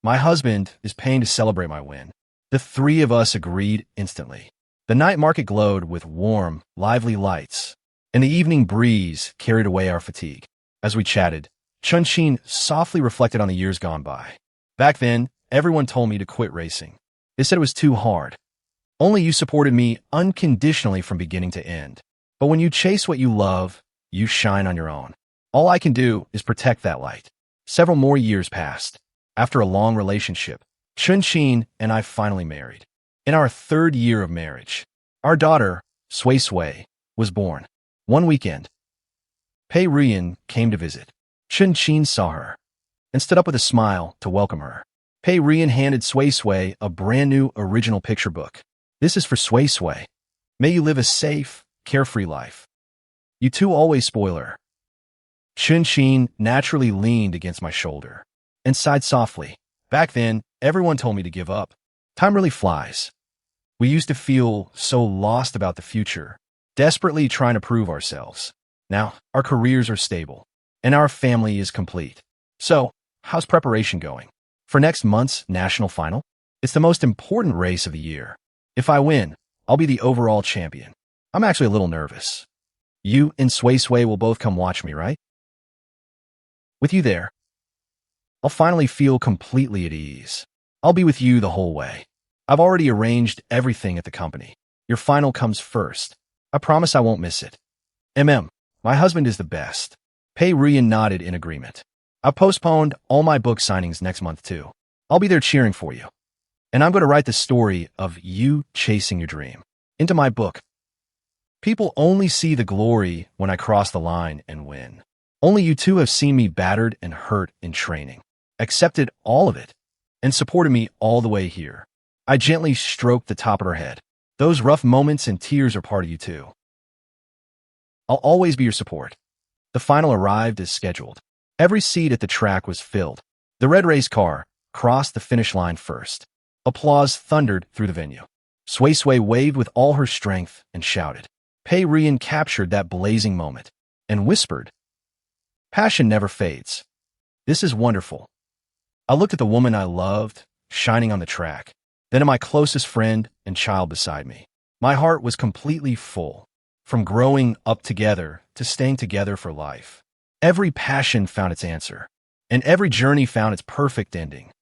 My husband is paying to celebrate my win. The three of us agreed instantly. The night market glowed with warm, lively lights, and the evening breeze carried away our fatigue. As we chatted, Chen Qin softly reflected on the years gone by. Back then, everyone told me to quit racing. They said it was too hard. Only you supported me unconditionally from beginning to end. But when you chase what you love, you shine on your own. All I can do is protect that light. Several more years passed. After a long relationship, Chen Qin and I finally married. In our 3rd year of marriage, our daughter, Sui Sui, was born. One weekend, Pei Ruyan came to visit. Chen Qin saw her and stood up with a smile to welcome her. Pei Ruyan handed Sui Sui a brand new original picture book. This is for Sui Sui. May you live a safe, carefree life. You two always spoil her. Chen Qin naturally leaned against my shoulder and sighed softly. Back then, everyone told me to give up. Time really flies. We used to feel so lost about the future, desperately trying to prove ourselves. Now, our careers are stable, and our family is complete. So, how's preparation going? For next month's national final? It's the most important race of the year. If I win, I'll be the overall champion. I'm actually a little nervous. You and Sui Sui will both come watch me, right? With you there, I'll finally feel completely at ease. I'll be with you the whole way. I've already arranged everything at the company. Your final comes first. I promise I won't miss it. My husband is the best. Pei Ruyan nodded in agreement. I've postponed all my book signings next month too. I'll be there cheering for you. And I'm going to write the story of you chasing your dream into my book. People only see the glory when I cross the line and win. Only you two have seen me battered and hurt in training, accepted all of it, and supported me all the way here. I gently stroked the top of her head. Those rough moments and tears are part of you too. I'll always be your support. The final arrived as scheduled. Every seat at the track was filled. The red race car crossed the finish line first. Applause thundered through the venue. Sui Sui waved with all her strength and shouted. Pei Ruyan captured that blazing moment and whispered, "Passion never fades. This is wonderful." I looked at the woman I loved, shining on the track, then at my closest friend and child beside me. My heart was completely full. From growing up together to staying together for life. Every passion found its answer, and every journey found its perfect ending.